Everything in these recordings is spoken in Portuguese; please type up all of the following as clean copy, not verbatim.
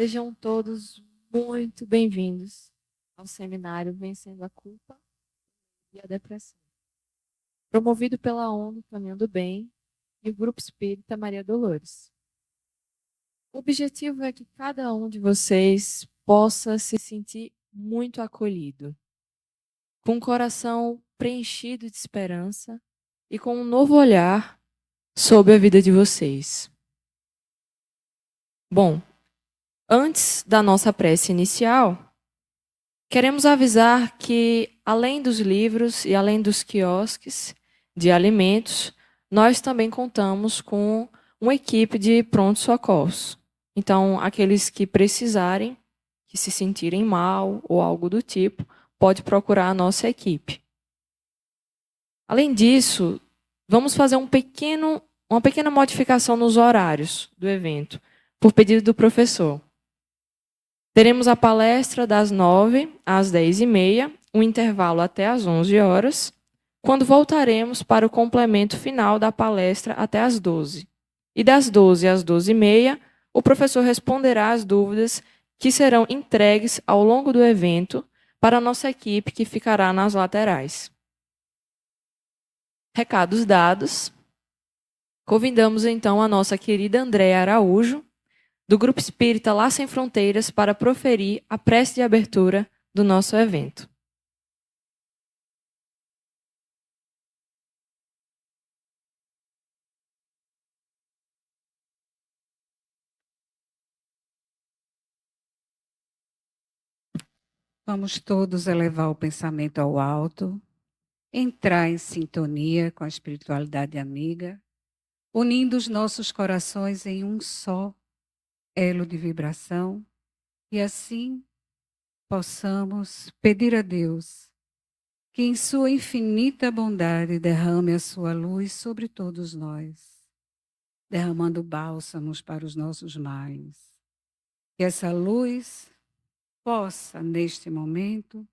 Sejam todos muito bem-vindos ao seminário Vencendo a Culpa e a Depressão, promovido pela ONG Caminho do Bem e o Grupo Espírita Maria Dolores. O objetivo é que cada um de vocês possa se sentir muito acolhido, com o coração preenchido de esperança e com um novo olhar sobre a vida de vocês. Bom, antes da nossa prece inicial, queremos avisar que, além dos livros e além dos quiosques de alimentos, nós também contamos com uma equipe de prontos socorros. Então, aqueles que precisarem, que se sentirem mal ou algo do tipo, pode procurar a nossa equipe. Além disso, vamos fazer uma pequena modificação nos horários do evento, por pedido do professor. Teremos a palestra das 9 às 10h30, um intervalo até às 11 horas, quando voltaremos para o complemento final da palestra até às 12. E das 12 às 12h30, o professor responderá às dúvidas que serão entregues ao longo do evento para a nossa equipe que ficará nas laterais. Recados dados. Convidamos então a nossa querida Andréa Araújo, do Grupo Espírita Lá Sem Fronteiras, para proferir a prece de abertura do nosso evento. Vamos todos elevar o pensamento ao alto, entrar em sintonia com a espiritualidade amiga, unindo os nossos corações em um só elo de vibração, e assim possamos pedir a Deus que em sua infinita bondade derrame a sua luz sobre todos nós, derramando bálsamos para os nossos males. Que essa luz possa, neste momento,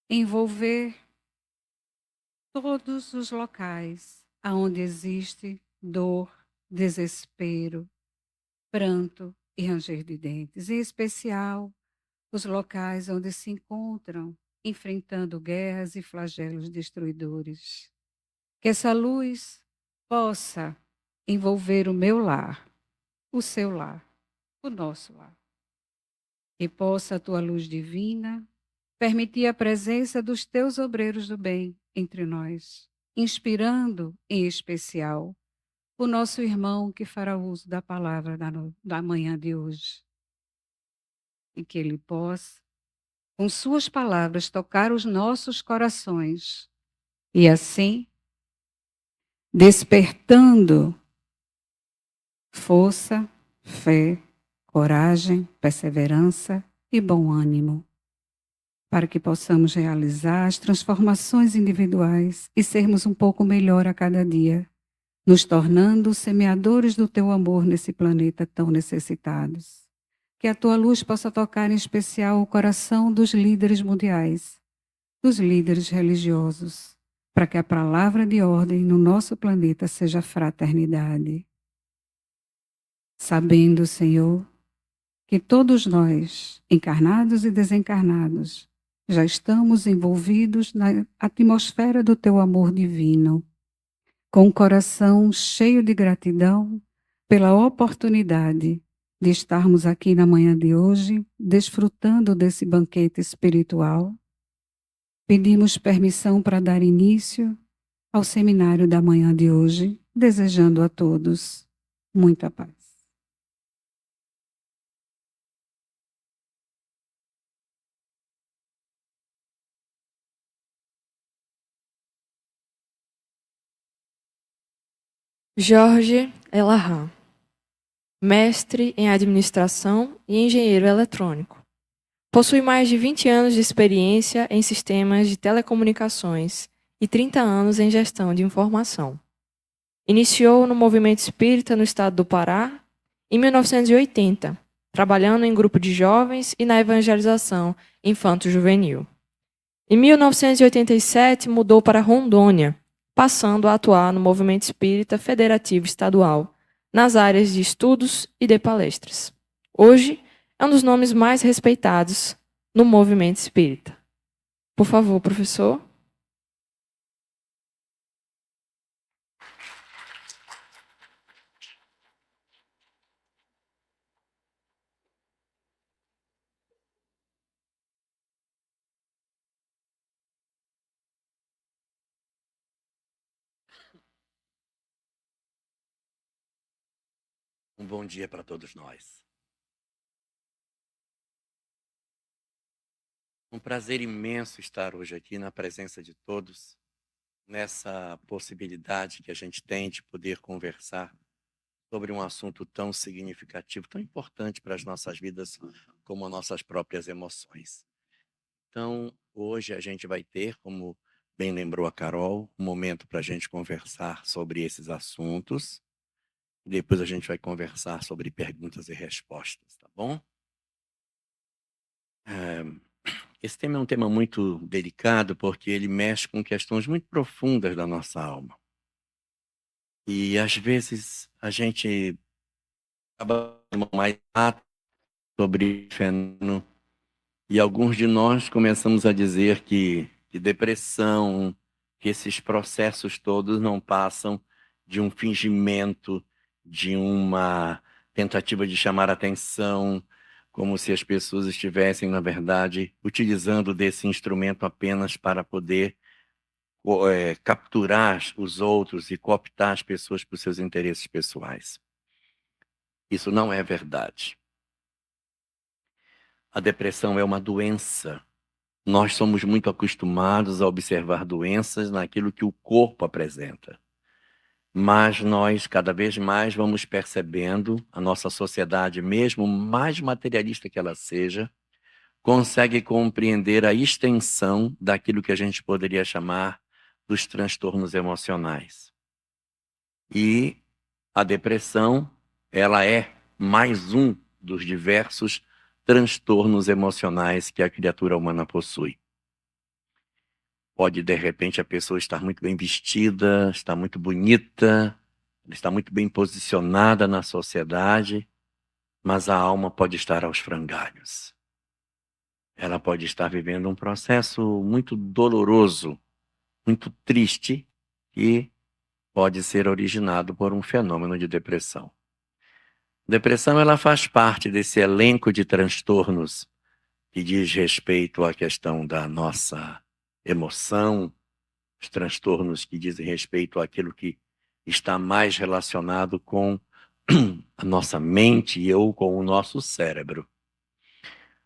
envolver todos os locais onde existe dor, desespero, pranto e ranger de dentes, em especial os locais onde se encontram enfrentando guerras e flagelos destruidores. Que essa luz possa envolver o meu lar, o seu lar, o nosso lar. Que possa a tua luz divina permitir a presença dos teus obreiros do bem entre nós, inspirando, em especial, o nosso irmão que fará uso da palavra da manhã de hoje. E que ele possa, com suas palavras, tocar os nossos corações e, assim, despertando força, fé, coragem, perseverança e bom ânimo, para que possamos realizar as transformações individuais e sermos um pouco melhor a cada dia, nos tornando semeadores do teu amor nesse planeta tão necessitados. Que a tua luz possa tocar em especial o coração dos líderes mundiais, dos líderes religiosos, para que a palavra de ordem no nosso planeta seja fraternidade. Sabendo, Senhor, que todos nós, encarnados e desencarnados, já estamos envolvidos na atmosfera do teu amor divino, com o coração cheio de gratidão pela oportunidade de estarmos aqui na manhã de hoje, desfrutando desse banquete espiritual. Pedimos permissão para dar início ao seminário da manhã de hoje, desejando a todos muita paz. Jorge Elahá, mestre em administração e engenheiro eletrônico. Possui mais de 20 anos de experiência em sistemas de telecomunicações e 30 anos em gestão de informação. Iniciou no movimento espírita no estado do Pará em 1980, trabalhando em grupo de jovens e na evangelização infanto-juvenil. Em 1987, mudou para Rondônia, passando a atuar no movimento espírita federativo estadual, nas áreas de estudos e de palestras. Hoje, é um dos nomes mais respeitados no movimento espírita. Por favor, professor. Um bom dia para todos nós. Um prazer imenso estar hoje aqui na presença de todos, nessa possibilidade que a gente tem de poder conversar sobre um assunto tão significativo, tão importante para as nossas vidas, como as nossas próprias emoções. Então, hoje a gente vai ter, como bem lembrou a Carol, um momento para a gente conversar sobre esses assuntos. Depois a gente vai conversar sobre perguntas e respostas, tá bom? Esse tema é um tema muito delicado porque ele mexe com questões muito profundas da nossa alma. E às vezes a gente acaba mais sobre o fenômeno e alguns de nós começamos a dizer que depressão, que esses processos todos não passam de um fingimento, de uma tentativa de chamar atenção, como se as pessoas estivessem, na verdade, utilizando desse instrumento apenas para poder capturar os outros e cooptar as pessoas para os seus interesses pessoais. Isso não é verdade. A depressão é uma doença. Nós somos muito acostumados a observar doenças naquilo que o corpo apresenta. Mas nós, cada vez mais, vamos percebendo, a nossa sociedade, mesmo mais materialista que ela seja, consegue compreender a extensão daquilo que a gente poderia chamar dos transtornos emocionais. E a depressão, ela é mais um dos diversos transtornos emocionais que a criatura humana possui. Pode, de repente, a pessoa estar muito bem vestida, estar muito bonita, está muito bem posicionada na sociedade, mas a alma pode estar aos frangalhos. Ela pode estar vivendo um processo muito doloroso, muito triste, que pode ser originado por um fenômeno de depressão. Depressão, ela faz parte desse elenco de transtornos que diz respeito à questão da nossa emoção, os transtornos que dizem respeito àquilo que está mais relacionado com a nossa mente ou com o nosso cérebro.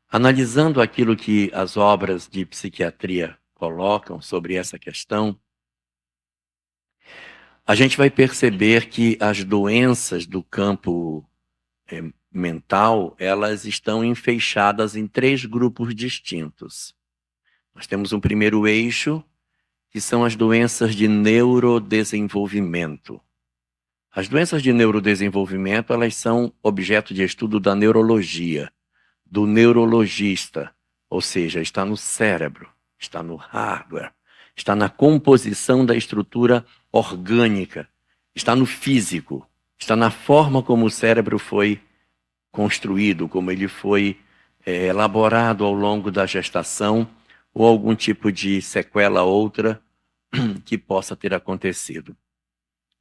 Analisando aquilo que as obras de psiquiatria colocam sobre essa questão, a gente vai perceber que as doenças do campo mental, elas estão enfeixadas em 3 grupos distintos. Nós temos um primeiro eixo, que são as doenças de neurodesenvolvimento. As doenças de neurodesenvolvimento, elas são objeto de estudo da neurologia, do neurologista, ou seja, está no cérebro, está no hardware, está na composição da estrutura orgânica, está no físico, está na forma como o cérebro foi construído, como ele foi elaborado ao longo da gestação, ou algum tipo de sequela outra que possa ter acontecido.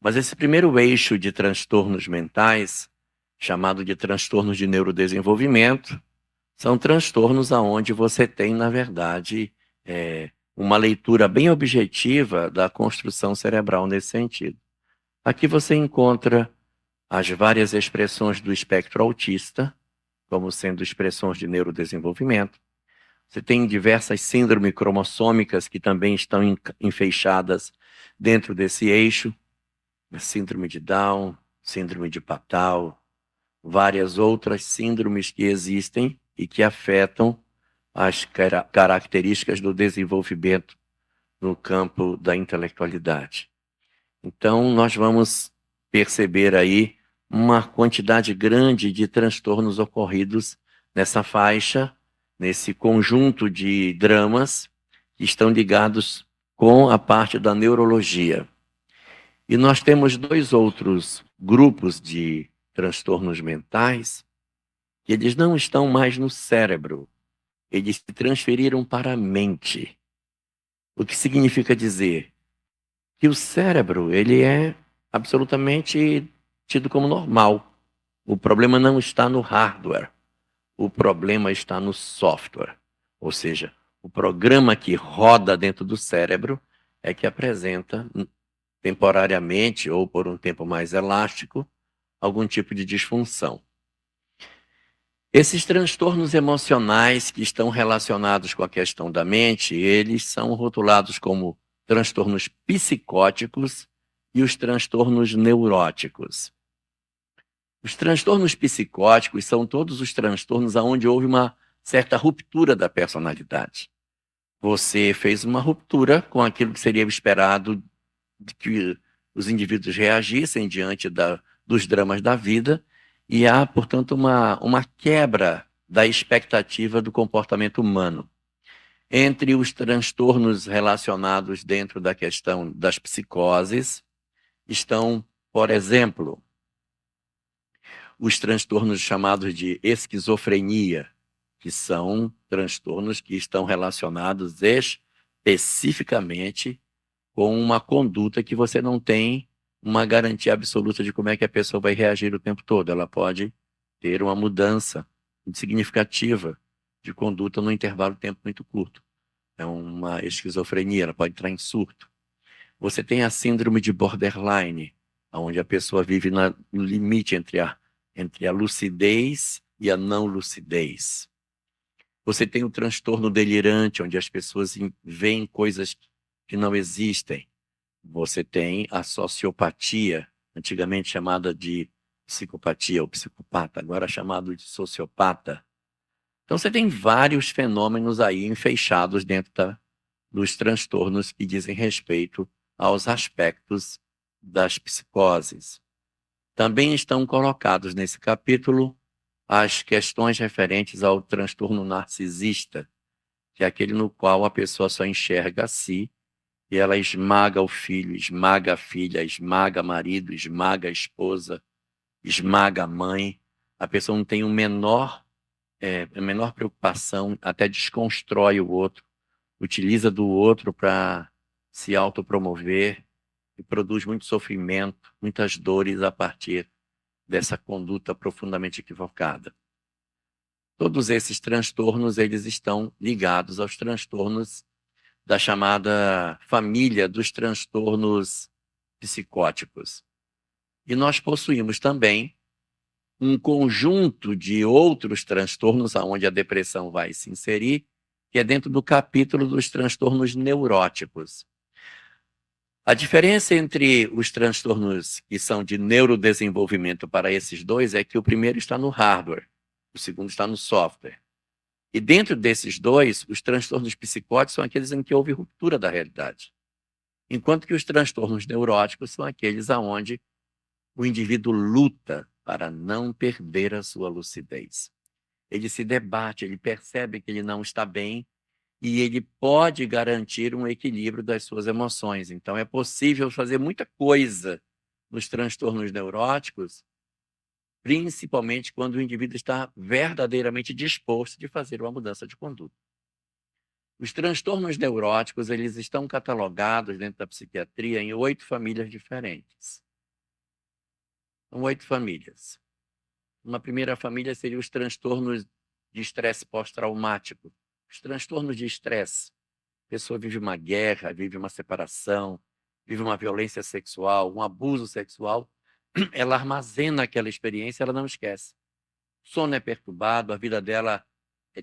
Mas esse primeiro eixo de transtornos mentais, chamado de transtornos de neurodesenvolvimento, são transtornos aonde você tem, na verdade, uma leitura bem objetiva da construção cerebral nesse sentido. Aqui você encontra as várias expressões do espectro autista, como sendo expressões de neurodesenvolvimento. Você tem diversas síndromes cromossômicas que também estão enfeixadas dentro desse eixo. Síndrome de Down, síndrome de Patau, várias outras síndromes que existem e que afetam as características do desenvolvimento no campo da intelectualidade. Então, nós vamos perceber aí uma quantidade grande de transtornos ocorridos nessa faixa, nesse conjunto de dramas que estão ligados com a parte da neurologia. E nós temos 2 outros grupos de transtornos mentais que eles não estão mais no cérebro, eles se transferiram para a mente. O que significa dizer que o cérebro, ele é absolutamente tido como normal. O problema não está no hardware, o problema está no software. Ou seja, o programa que roda dentro do cérebro é que apresenta, temporariamente ou por um tempo mais elástico, algum tipo de disfunção. Esses transtornos emocionais que estão relacionados com a questão da mente, eles são rotulados como transtornos psicóticos e os transtornos neuróticos. Os transtornos psicóticos são todos os transtornos onde houve uma certa ruptura da personalidade. Você fez uma ruptura com aquilo que seria esperado de que os indivíduos reagissem diante dos dramas da vida, e há, portanto, uma quebra da expectativa do comportamento humano. Entre os transtornos relacionados dentro da questão das psicoses, estão, por exemplo, os transtornos chamados de esquizofrenia, que são transtornos que estão relacionados especificamente com uma conduta que você não tem uma garantia absoluta de como é que a pessoa vai reagir o tempo todo. Ela pode ter uma mudança significativa de conduta num intervalo de tempo muito curto. É uma esquizofrenia, ela pode entrar em surto. Você tem a síndrome de borderline, onde a pessoa vive no limite entre a lucidez e a não lucidez. Você tem o transtorno delirante, onde as pessoas veem coisas que não existem. Você tem a sociopatia, antigamente chamada de psicopatia ou psicopata, agora chamado de sociopata. Então você tem vários fenômenos aí enfeixados dentro dos transtornos que dizem respeito aos aspectos das psicoses. Também estão colocados nesse capítulo as questões referentes ao transtorno narcisista, que é aquele no qual a pessoa só enxerga a si e ela esmaga o filho, esmaga a filha, esmaga o marido, esmaga a esposa, esmaga a mãe. A pessoa não tem a menor preocupação, até desconstrói o outro, utiliza do outro para se autopromover e produz muito sofrimento, muitas dores a partir dessa conduta profundamente equivocada. Todos esses transtornos, eles estão ligados aos transtornos da chamada família dos transtornos psicóticos. E nós possuímos também um conjunto de outros transtornos aonde a depressão vai se inserir, que é dentro do capítulo dos transtornos neuróticos. A diferença entre os transtornos que são de neurodesenvolvimento para esses dois é que o primeiro está no hardware, o segundo está no software. E dentro desses dois, os transtornos psicóticos são aqueles em que houve ruptura da realidade. Enquanto que os transtornos neuróticos são aqueles aonde o indivíduo luta para não perder a sua lucidez. Ele se debate, ele percebe que ele não está bem e ele pode garantir um equilíbrio das suas emoções. Então é possível fazer muita coisa nos transtornos neuróticos, principalmente quando o indivíduo está verdadeiramente disposto de fazer uma mudança de conduta. Os transtornos neuróticos, eles estão catalogados dentro da psiquiatria em 8 famílias diferentes. São 8 famílias. Uma primeira família seria os transtornos de estresse pós-traumático. Os transtornos de estresse. A pessoa vive uma guerra, vive uma separação, vive uma violência sexual, um abuso sexual. Ela armazena aquela experiência, ela não esquece. O sono é perturbado, a vida dela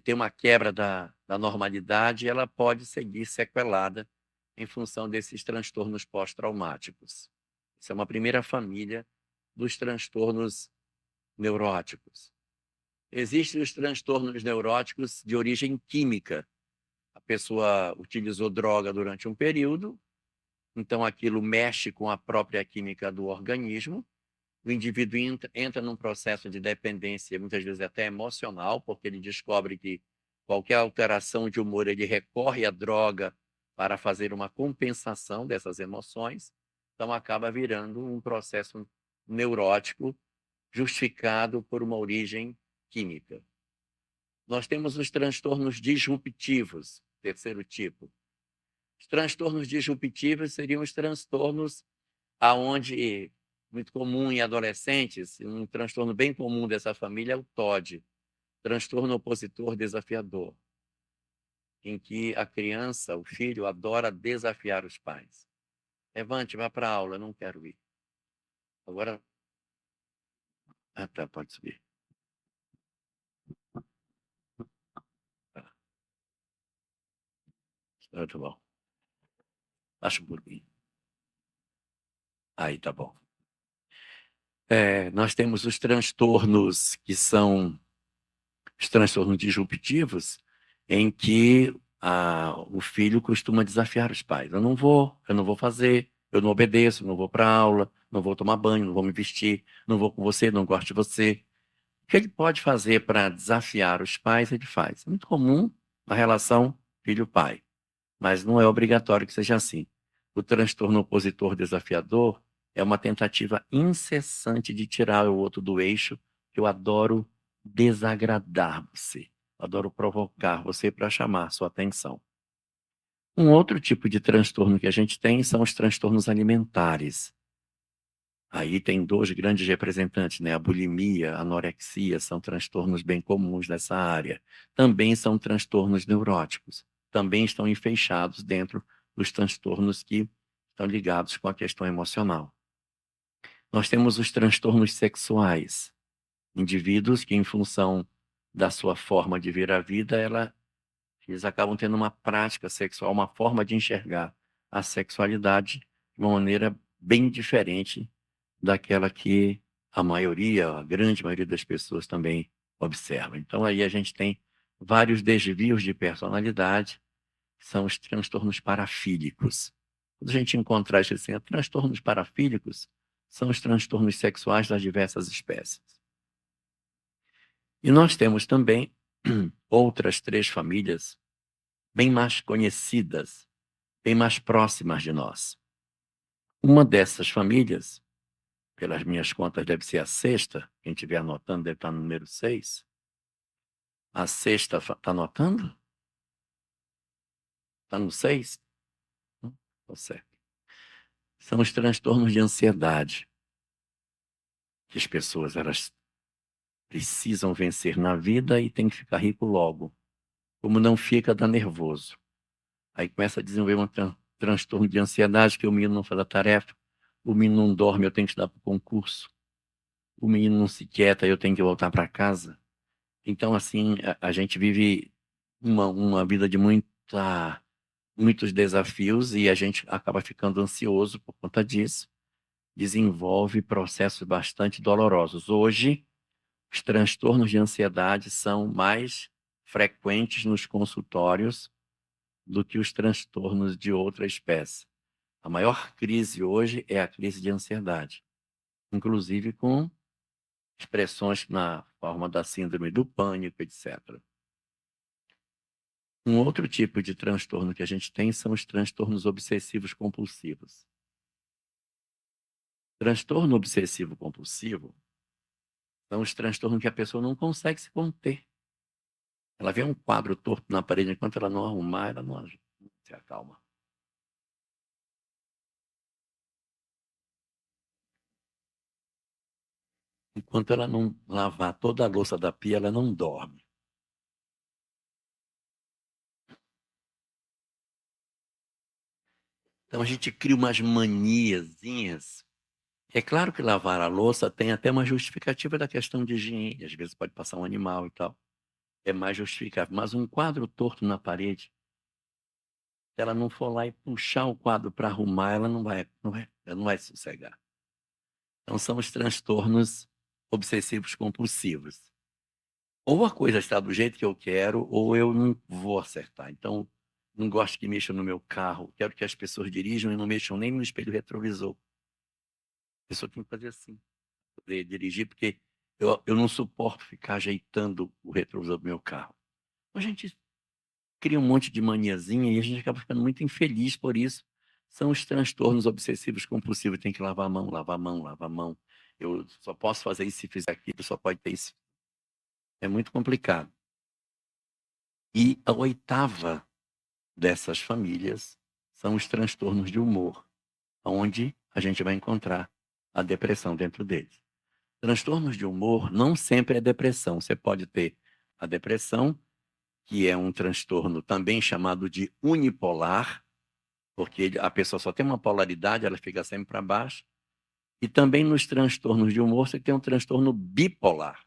tem uma quebra da normalidade e ela pode seguir sequelada em função desses transtornos pós-traumáticos. Essa é uma primeira família dos transtornos neuróticos. Existem os transtornos neuróticos de origem química. A pessoa utilizou droga durante um período, então aquilo mexe com a própria química do organismo. O indivíduo entra num processo de dependência, muitas vezes até emocional, porque ele descobre que qualquer alteração de humor, ele recorre à droga para fazer uma compensação dessas emoções. Então acaba virando um processo neurótico justificado por uma origem química. Nós temos os transtornos disruptivos, terceiro tipo. Os transtornos disruptivos seriam os transtornos aonde, muito comum em adolescentes, um transtorno bem comum dessa família é o TOD, transtorno opositor desafiador, em que a criança, o filho, adora desafiar os pais. Levante, vá para a aula, eu não quero ir. Agora, tá, pode subir. Tá bom. Baixa um pouquinho. Aí, tá bom. Nós temos os transtornos que são os transtornos disruptivos, em que o filho costuma desafiar os pais. Eu não vou fazer, eu não obedeço, não vou para a aula, não vou tomar banho, não vou me vestir, não vou com você, não gosto de você. O que ele pode fazer para desafiar os pais, ele faz. É muito comum na relação filho-pai, mas não é obrigatório que seja assim. O transtorno opositor desafiador é uma tentativa incessante de tirar o outro do eixo, que eu adoro desagradar você. Eu adoro provocar você para chamar sua atenção. Um outro tipo de transtorno que a gente tem são os transtornos alimentares. Aí tem dois grandes representantes, né? A bulimia, a anorexia, são transtornos bem comuns nessa área. Também são transtornos neuróticos. Também estão enfeixados dentro dos transtornos que estão ligados com a questão emocional. Nós temos os transtornos sexuais. Indivíduos que, em função da sua forma de ver a vida, eles acabam tendo uma prática sexual, uma forma de enxergar a sexualidade de uma maneira bem diferente daquela que a maioria, a grande maioria das pessoas também observa. Então, aí a gente tem vários desvios de personalidade, que são os transtornos parafílicos. Quando a gente encontrar isso assim, transtornos parafílicos são os transtornos sexuais das diversas espécies. E nós temos também outras 3 famílias bem mais conhecidas, bem mais próximas de nós. Uma dessas famílias, pelas minhas contas, deve ser a sexta. Quem estiver anotando deve estar no número 6. A sexta, está anotando? Está no 6? Está certo. São os transtornos de ansiedade, que as pessoas elas precisam vencer na vida e tem que ficar rico logo. Como não fica, dá nervoso. Aí começa a desenvolver um transtorno de ansiedade, que o menino não faz a tarefa, o menino não dorme, eu tenho que estudar para o concurso, o menino não se quieta, eu tenho que voltar para casa. Então, assim, a gente vive uma vida de muitos desafios e a gente acaba ficando ansioso por conta disso. Desenvolve processos bastante dolorosos. Hoje, os transtornos de ansiedade são mais frequentes nos consultórios do que os transtornos de outra espécie. A maior crise hoje é a crise de ansiedade, inclusive com expressões na forma da síndrome do pânico, etc. Um outro tipo de transtorno que a gente tem são os transtornos obsessivos compulsivos. Transtorno obsessivo compulsivo são os transtornos que a pessoa não consegue se conter. Ela vê um quadro torto na parede, enquanto ela não arrumar, ela não se acalma. Enquanto ela não lavar toda a louça da pia, ela não dorme. Então a gente cria umas maniazinhas. É claro que lavar a louça tem até uma justificativa da questão de higiene. Às vezes pode passar um animal e tal. É mais justificável. Mas um quadro torto na parede, se ela não for lá e puxar o quadro para arrumar, ela não vai sossegar. Então são os transtornos obsessivos compulsivos. Ou a coisa está do jeito que eu quero, ou eu não vou acertar. Então, não gosto que mexam no meu carro. Quero que as pessoas dirijam e não mexam nem no espelho retrovisor. A pessoa tem que fazer assim, poder dirigir, porque eu não suporto ficar ajeitando o retrovisor do meu carro. A gente cria um monte de maniazinha e a gente acaba ficando muito infeliz por isso. São os transtornos obsessivos compulsivos. Tem que lavar a mão, lavar a mão, lavar a mão. Eu só posso fazer isso se fizer aquilo, só pode ter isso. É muito complicado. E a oitava dessas famílias são os transtornos de humor, onde a gente vai encontrar a depressão dentro deles. Transtornos de humor não sempre é depressão. Você pode ter a depressão, que é um transtorno também chamado de unipolar, porque a pessoa só tem uma polaridade, ela fica sempre para baixo. E também nos transtornos de humor você tem um transtorno bipolar,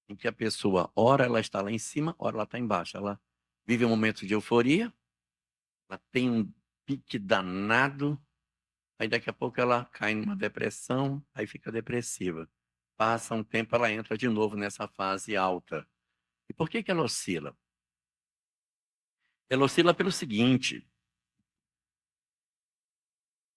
em que a pessoa, ora ela está lá em cima, ora ela está embaixo. Ela vive um momento de euforia, ela tem um pique danado, aí daqui a pouco ela cai numa depressão, aí fica depressiva. Passa um tempo, ela entra de novo nessa fase alta. E por que ela oscila? Ela oscila pelo seguinte: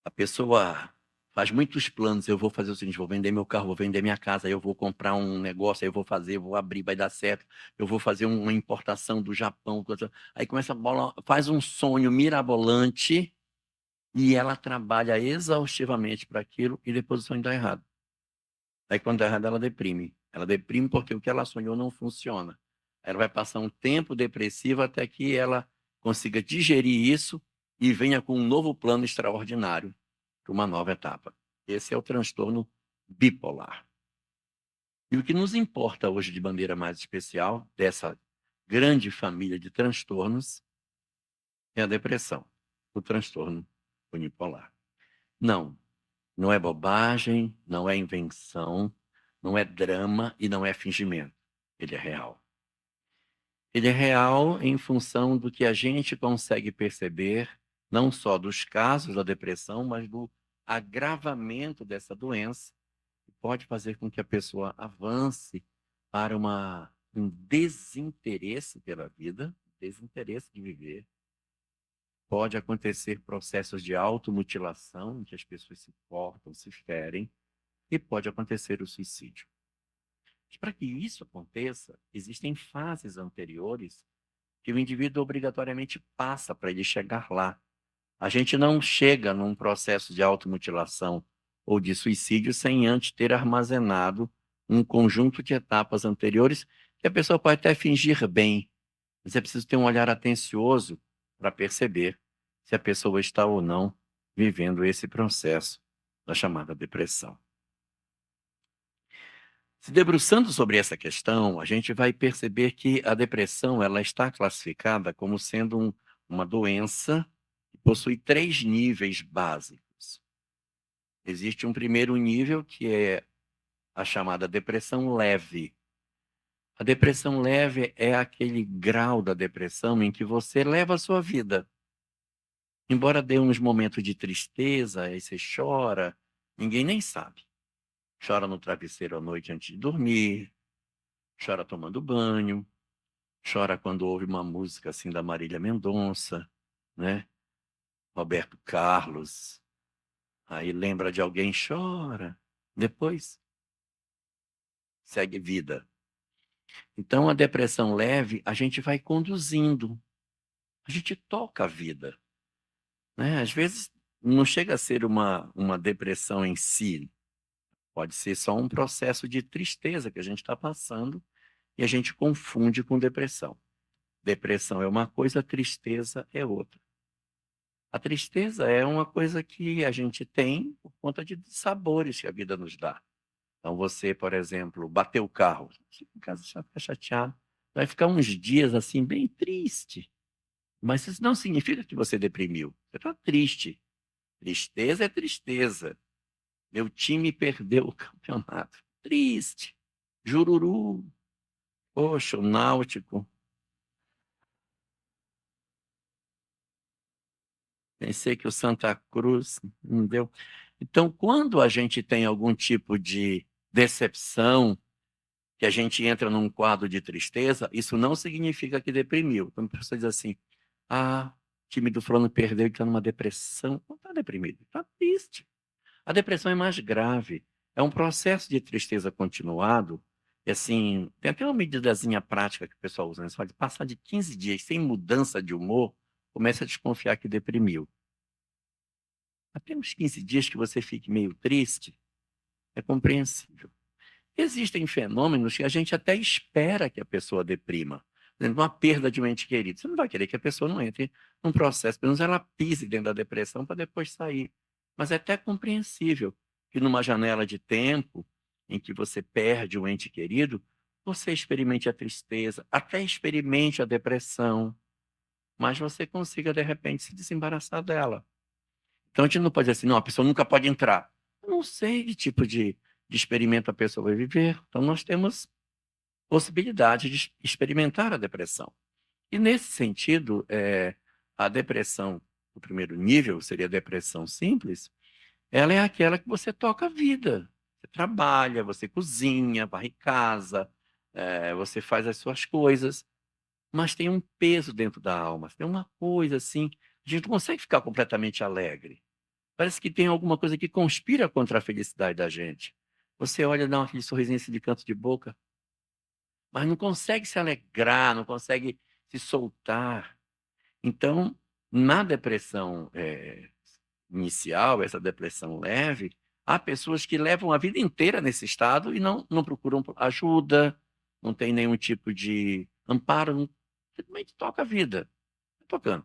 a pessoa faz muitos planos. Eu vou fazer o seguinte: vou vender meu carro, vou vender minha casa, eu vou comprar um negócio, aí eu vou fazer, vou abrir, vai dar certo. Eu vou fazer uma importação do Japão. Aí começa a bola, faz um sonho mirabolante e ela trabalha exaustivamente para aquilo e depois o sonho dá errado. Aí quando dá errado, ela deprime. Ela deprime porque o que ela sonhou não funciona. Ela vai passar um tempo depressiva até que ela consiga digerir isso e venha com um novo plano extraordinário para uma nova etapa. Esse é o transtorno bipolar. E o que nos importa hoje de maneira mais especial, dessa grande família de transtornos, é a depressão, o transtorno unipolar. Não é bobagem, não é invenção, não é drama e não é fingimento. Ele é real. Ele é real em função do que a gente consegue perceber, não só dos casos da depressão, mas do agravamento dessa doença, que pode fazer com que a pessoa avance para um desinteresse pela vida, desinteresse de viver. Pode acontecer processos de automutilação, em que as pessoas se cortam, se ferem, e pode acontecer o suicídio. Mas para que isso aconteça, existem fases anteriores que o indivíduo obrigatoriamente passa para ele chegar lá. A gente não chega num processo de automutilação ou de suicídio sem antes ter armazenado um conjunto de etapas anteriores que a pessoa pode até fingir bem, mas é preciso ter um olhar atencioso para perceber se a pessoa está ou não vivendo esse processo da chamada depressão. Se debruçando sobre essa questão, a gente vai perceber que a depressão ela está classificada como sendo uma doença que possui 3 níveis básicos. Existe um primeiro nível, que é a chamada depressão leve. A depressão leve é aquele grau da depressão em que você leva a sua vida. Embora dê uns momentos de tristeza, aí você chora, ninguém nem sabe. Chora no travesseiro à noite antes de dormir, chora tomando banho, chora quando ouve uma música assim da Marília Mendonça, né? Roberto Carlos. Aí lembra de alguém, chora. Depois segue vida. Então a depressão leve, a gente vai conduzindo. A gente toca a vida, né? Às vezes não chega a ser uma depressão em si. Pode ser só um processo de tristeza que a gente está passando e a gente confunde com depressão. Depressão é uma coisa, tristeza é outra. A tristeza é uma coisa que a gente tem por conta de sabores que a vida nos dá. Então você, por exemplo, bateu o carro, fica em casa, fica chateado, vai ficar uns dias assim bem triste. Mas isso não significa que você deprimiu. Você está triste. Tristeza é tristeza. Meu time perdeu o campeonato. Triste. Jururu. Poxa, o Náutico. Pensei que o Santa Cruz não deu. Então, quando a gente tem algum tipo de decepção, que a gente entra num quadro de tristeza, isso não significa que deprimiu. Quando a pessoa diz assim, o time do fulano perdeu e está numa depressão, não está deprimido, está triste. A depressão é mais grave. É um processo de tristeza continuado. E assim, tem até uma medidazinha prática que o pessoal usa, né? Você pode passar de 15 dias sem mudança de humor, começa a desconfiar que deprimiu. Até uns 15 dias que você fique meio triste, é compreensível. Existem fenômenos que a gente até espera que a pessoa deprima. Por exemplo, uma perda de um ente querido. Você não vai querer que a pessoa não entre num processo, pelo menos ela pise dentro da depressão para depois sair. Mas é até compreensível que numa janela de tempo em que você perde um ente querido, você experimente a tristeza, até experimente a depressão, mas você consiga, de repente, se desembaraçar dela. Então, a gente não pode dizer assim, não, a pessoa nunca pode entrar. Eu não sei que tipo de experimento a pessoa vai viver. Então, nós temos possibilidade de experimentar a depressão. E, nesse sentido, a depressão do primeiro nível, seria a depressão simples, ela é aquela que você toca a vida. Você trabalha, você cozinha, varre casa, você faz as suas coisas, mas tem um peso dentro da alma, tem uma coisa assim, a gente não consegue ficar completamente alegre. Parece que tem alguma coisa que conspira contra a felicidade da gente. Você olha, dá aquele sorrisinho assim de canto de boca, mas não consegue se alegrar, não consegue se soltar. Então, na depressão inicial, essa depressão leve, há pessoas que levam a vida inteira nesse estado e não procuram ajuda, não tem nenhum tipo de amparo, simplesmente toca a vida, tocando.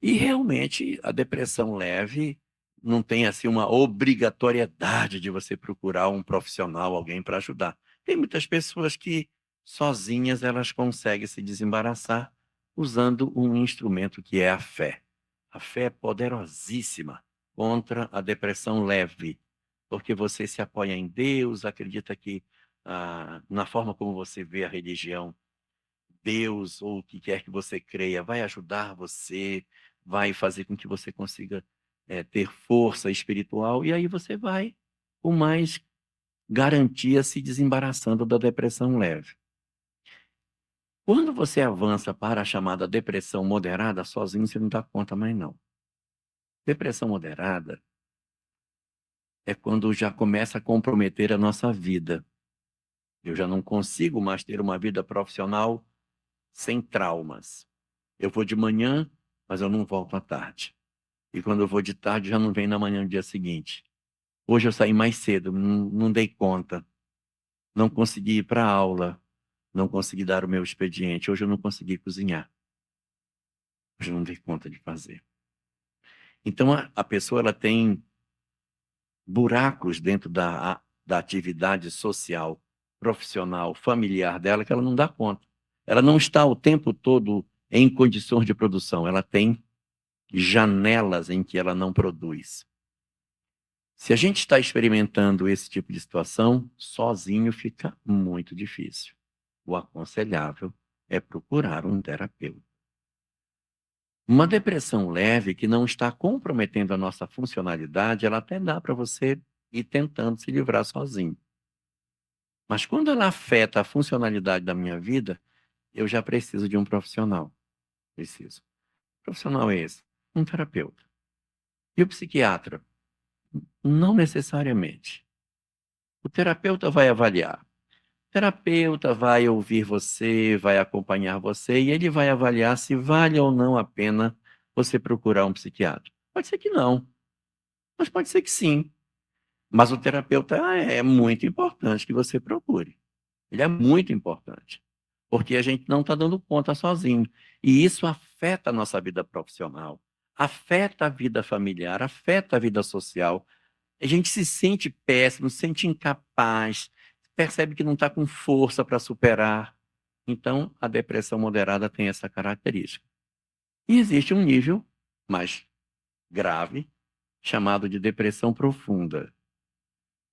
E realmente a depressão leve não tem assim uma obrigatoriedade de você procurar um profissional, alguém para ajudar. Tem muitas pessoas que sozinhas elas conseguem se desembaraçar usando um instrumento que é a fé. A fé é poderosíssima contra a depressão leve, porque você se apoia em Deus, acredita que na forma como você vê a religião, Deus ou o que quer que você creia vai ajudar você, vai fazer com que você consiga ter força espiritual, e aí você vai, com mais garantia, se desembaraçando da depressão leve. Quando você avança para a chamada depressão moderada, sozinho você não dá conta mais não. Depressão moderada é quando já começa a comprometer a nossa vida. Eu já não consigo mais ter uma vida profissional sem traumas. Eu vou de manhã, mas eu não volto à tarde. E quando eu vou de tarde, já não vem na manhã do dia seguinte. Hoje eu saí mais cedo, não dei conta. Não consegui ir para a aula. Não consegui dar o meu expediente. Hoje eu não consegui cozinhar. Hoje eu não dei conta de fazer. Então a pessoa ela tem buracos dentro da atividade social, profissional, familiar dela que ela não dá conta. Ela não está o tempo todo em condições de produção. Ela tem janelas em que ela não produz. Se a gente está experimentando esse tipo de situação, sozinho fica muito difícil. O aconselhável é procurar um terapeuta. Uma depressão leve que não está comprometendo a nossa funcionalidade, ela até dá para você ir tentando se livrar sozinho. Mas quando ela afeta a funcionalidade da minha vida, eu já preciso de um profissional. Preciso. Que profissional é esse? Um terapeuta. E o psiquiatra? Não necessariamente. O terapeuta vai avaliar. O terapeuta vai ouvir você, vai acompanhar você e ele vai avaliar se vale ou não a pena você procurar um psiquiatra. Pode ser que não, mas pode ser que sim. Mas o terapeuta é muito importante que você procure. Ele é muito importante, porque a gente não está dando conta sozinho. E isso afeta a nossa vida profissional, afeta a vida familiar, afeta a vida social. A gente se sente péssimo, se sente incapaz, percebe que não está com força para superar. Então, a depressão moderada tem essa característica. E existe um nível mais grave, chamado de depressão profunda,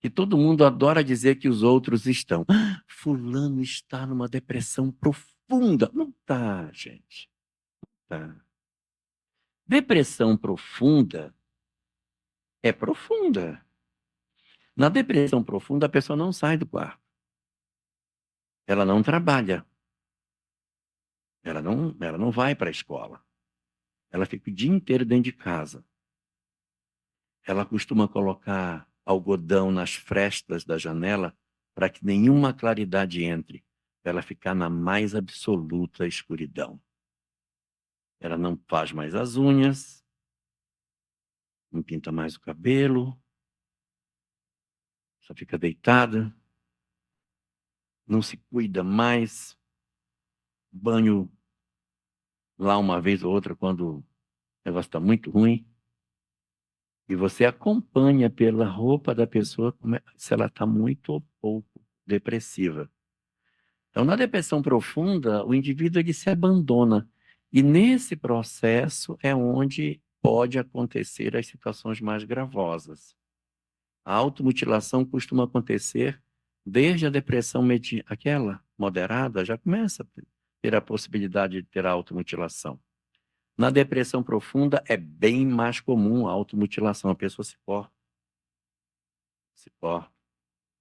que todo mundo adora dizer que os outros estão. Ah, fulano está numa depressão profunda. Não está, gente. Tá. Depressão profunda é profunda. Na depressão profunda, a pessoa não sai do quarto. Ela não trabalha. Ela não vai para a escola. Ela fica o dia inteiro dentro de casa. Ela costuma colocar algodão nas frestas da janela para que nenhuma claridade entre, para ela ficar na mais absoluta escuridão. Ela não faz mais as unhas, não pinta mais o cabelo. Só fica deitada, não se cuida mais, banho lá uma vez ou outra quando o negócio está muito ruim. E você acompanha pela roupa da pessoa se ela está muito ou pouco depressiva. Então, na depressão profunda, o indivíduo ele se abandona. E nesse processo é onde pode acontecer as situações mais gravosas. A automutilação costuma acontecer desde a depressão aquela moderada, já começa a ter a possibilidade de ter a automutilação. Na depressão profunda é bem mais comum a automutilação, a pessoa se corta.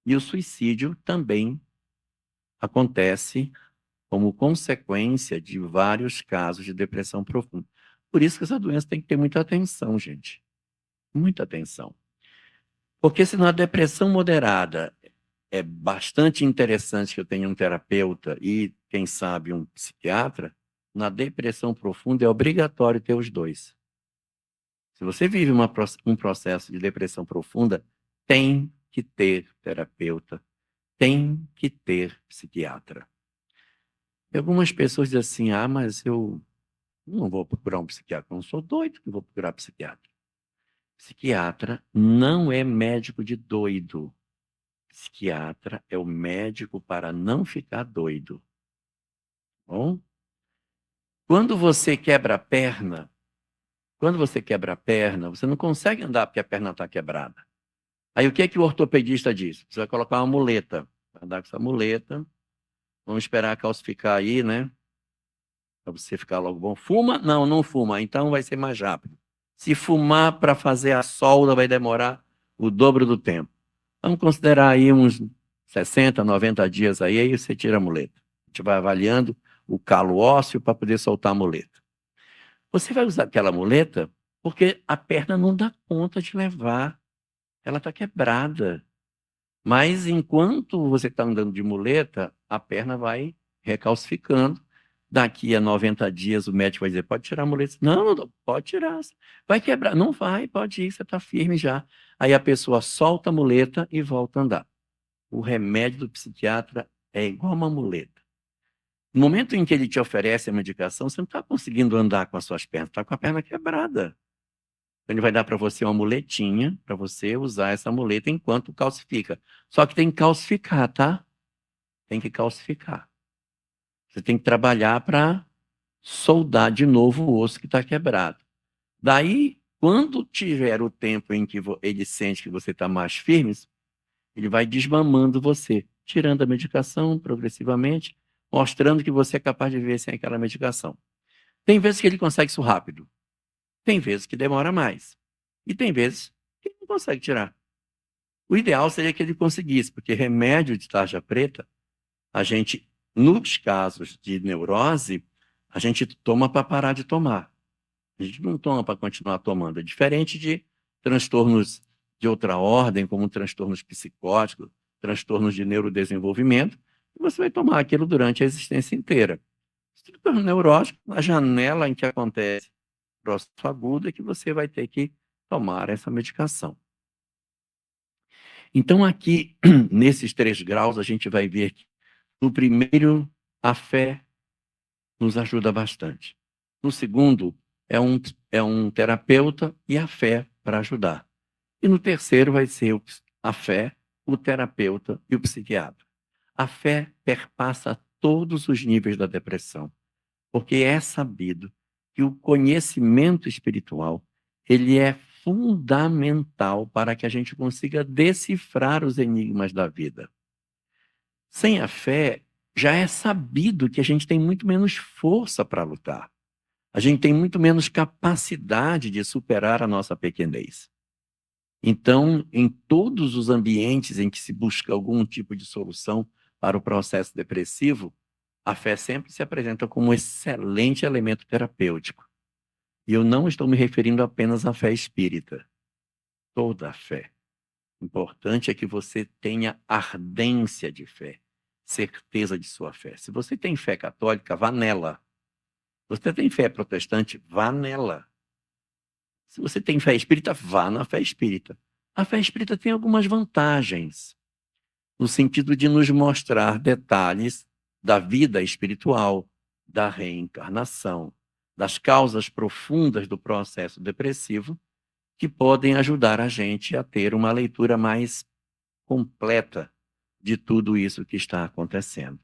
E o suicídio também acontece como consequência de vários casos de depressão profunda. Por isso que essa doença tem que ter muita atenção, gente. Muita atenção. Porque se na depressão moderada é bastante interessante que eu tenha um terapeuta e, quem sabe, um psiquiatra, na depressão profunda é obrigatório ter os dois. Se você vive um processo de depressão profunda, tem que ter terapeuta, tem que ter psiquiatra. E algumas pessoas dizem assim, mas eu não vou procurar um psiquiatra, eu não sou doido que vou procurar psiquiatra. Psiquiatra não é médico de doido. Psiquiatra é o médico para não ficar doido. Bom? Quando você quebra a perna, você não consegue andar porque a perna está quebrada. Aí o que é que o ortopedista diz? Você vai colocar uma muleta. Vai andar com essa muleta. Vamos esperar calcificar aí, né? Para você ficar logo bom. Fuma? Não, não fuma. Então vai ser mais rápido. Se fumar para fazer a solda vai demorar o dobro do tempo. Vamos considerar aí uns 60, 90 dias aí você tira a muleta. A gente vai avaliando o calo ósseo para poder soltar a muleta. Você vai usar aquela muleta porque a perna não dá conta de levar. Ela está quebrada. Mas enquanto você está andando de muleta, a perna vai recalcificando. Daqui a 90 dias o médico vai dizer, pode tirar a muleta. Não, não, pode tirar. Vai quebrar. Não vai, pode ir, você está firme já. Aí a pessoa solta a muleta e volta a andar. O remédio do psiquiatra é igual uma muleta. No momento em que ele te oferece a medicação, você não está conseguindo andar com as suas pernas, está com a perna quebrada. Ele vai dar para você uma muletinha, para você usar essa muleta enquanto calcifica. Só que tem que calcificar, tá? Tem que calcificar. Você tem que trabalhar para soldar de novo o osso que está quebrado. Daí, quando tiver o tempo em que ele sente que você está mais firme, ele vai desmamando você, tirando a medicação progressivamente, mostrando que você é capaz de viver sem aquela medicação. Tem vezes que ele consegue isso rápido. Tem vezes que demora mais. E tem vezes que ele não consegue tirar. O ideal seria que ele conseguisse, porque remédio de tarja preta, a gente, nos casos de neurose, a gente toma para parar de tomar. A gente não toma para continuar tomando. É diferente de transtornos de outra ordem, como transtornos psicóticos, transtornos de neurodesenvolvimento, e você vai tomar aquilo durante a existência inteira. Transtorno neurológico, a janela em que acontece o processo agudo é que você vai ter que tomar essa medicação. Então, aqui, nesses 3 graus, a gente vai ver que, no primeiro, a fé nos ajuda bastante. No segundo, é um terapeuta e a fé para ajudar. E no terceiro vai ser a fé, o terapeuta e o psiquiatra. A fé perpassa todos os níveis da depressão, porque é sabido que o conhecimento espiritual ele é fundamental para que a gente consiga decifrar os enigmas da vida. Sem a fé, já é sabido que a gente tem muito menos força para lutar. A gente tem muito menos capacidade de superar a nossa pequenez. Então, em todos os ambientes em que se busca algum tipo de solução para o processo depressivo, a fé sempre se apresenta como um excelente elemento terapêutico. E eu não estou me referindo apenas à fé espírita. Toda a fé. O importante é que você tenha ardência de fé, certeza de sua fé. Se você tem fé católica, vá nela. Se você tem fé protestante, vá nela. Se você tem fé espírita, vá na fé espírita. A fé espírita tem algumas vantagens, no sentido de nos mostrar detalhes da vida espiritual, da reencarnação, das causas profundas do processo depressivo, que podem ajudar a gente a ter uma leitura mais completa de tudo isso que está acontecendo.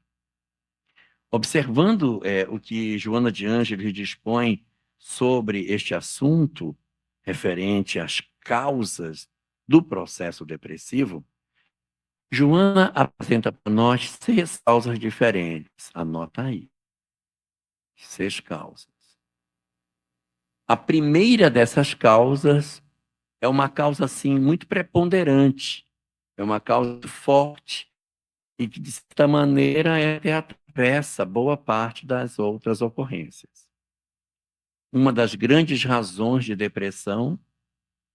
Observando o que Joana de Ângeles dispõe sobre este assunto, referente às causas do processo depressivo, Joana apresenta para nós 6 causas diferentes. Anota aí. 6 causas. A primeira dessas causas é uma causa, assim, muito preponderante. É uma causa forte e que, de certa maneira, até atravessa boa parte das outras ocorrências. Uma das grandes razões de depressão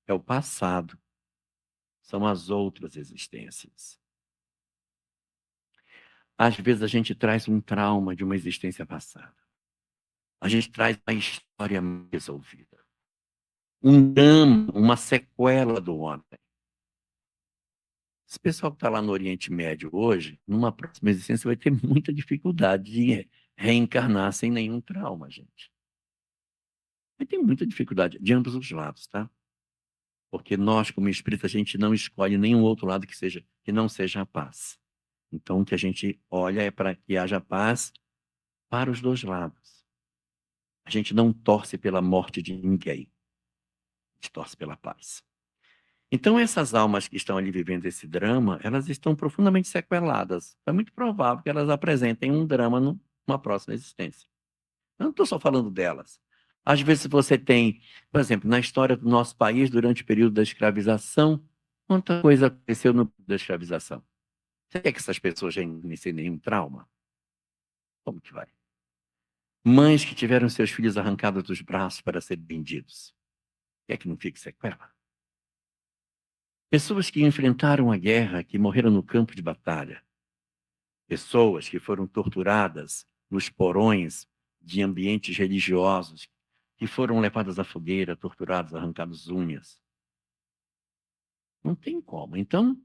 é o passado. São as outras existências. Às vezes a gente traz um trauma de uma existência passada. A gente traz uma história resolvida. Um drama, uma sequela do ontem. Esse pessoal que está lá no Oriente Médio hoje, numa próxima existência, vai ter muita dificuldade de reencarnar sem nenhum trauma, gente. Vai ter muita dificuldade, de ambos os lados, tá? Porque nós, como espírita, a gente não escolhe nenhum outro lado que não seja a paz. Então, o que a gente olha é para que haja paz para os dois lados. A gente não torce pela morte de ninguém. A gente torce pela paz. Então, essas almas que estão ali vivendo esse drama, elas estão profundamente sequeladas. É muito provável que elas apresentem um drama numa próxima existência. Eu não estou só falando delas. Às vezes você tem, por exemplo, na história do nosso país, durante o período da escravização, quanta coisa aconteceu no período da escravização? Você quer que essas pessoas já iniciem nenhum trauma? Como que vai? Mães que tiveram seus filhos arrancados dos braços para serem vendidos. Quer que não fique sequela? Pessoas que enfrentaram a guerra, que morreram no campo de batalha. Pessoas que foram torturadas nos porões de ambientes religiosos, que foram levadas à fogueira, torturadas, arrancadas unhas. Não tem como. Então,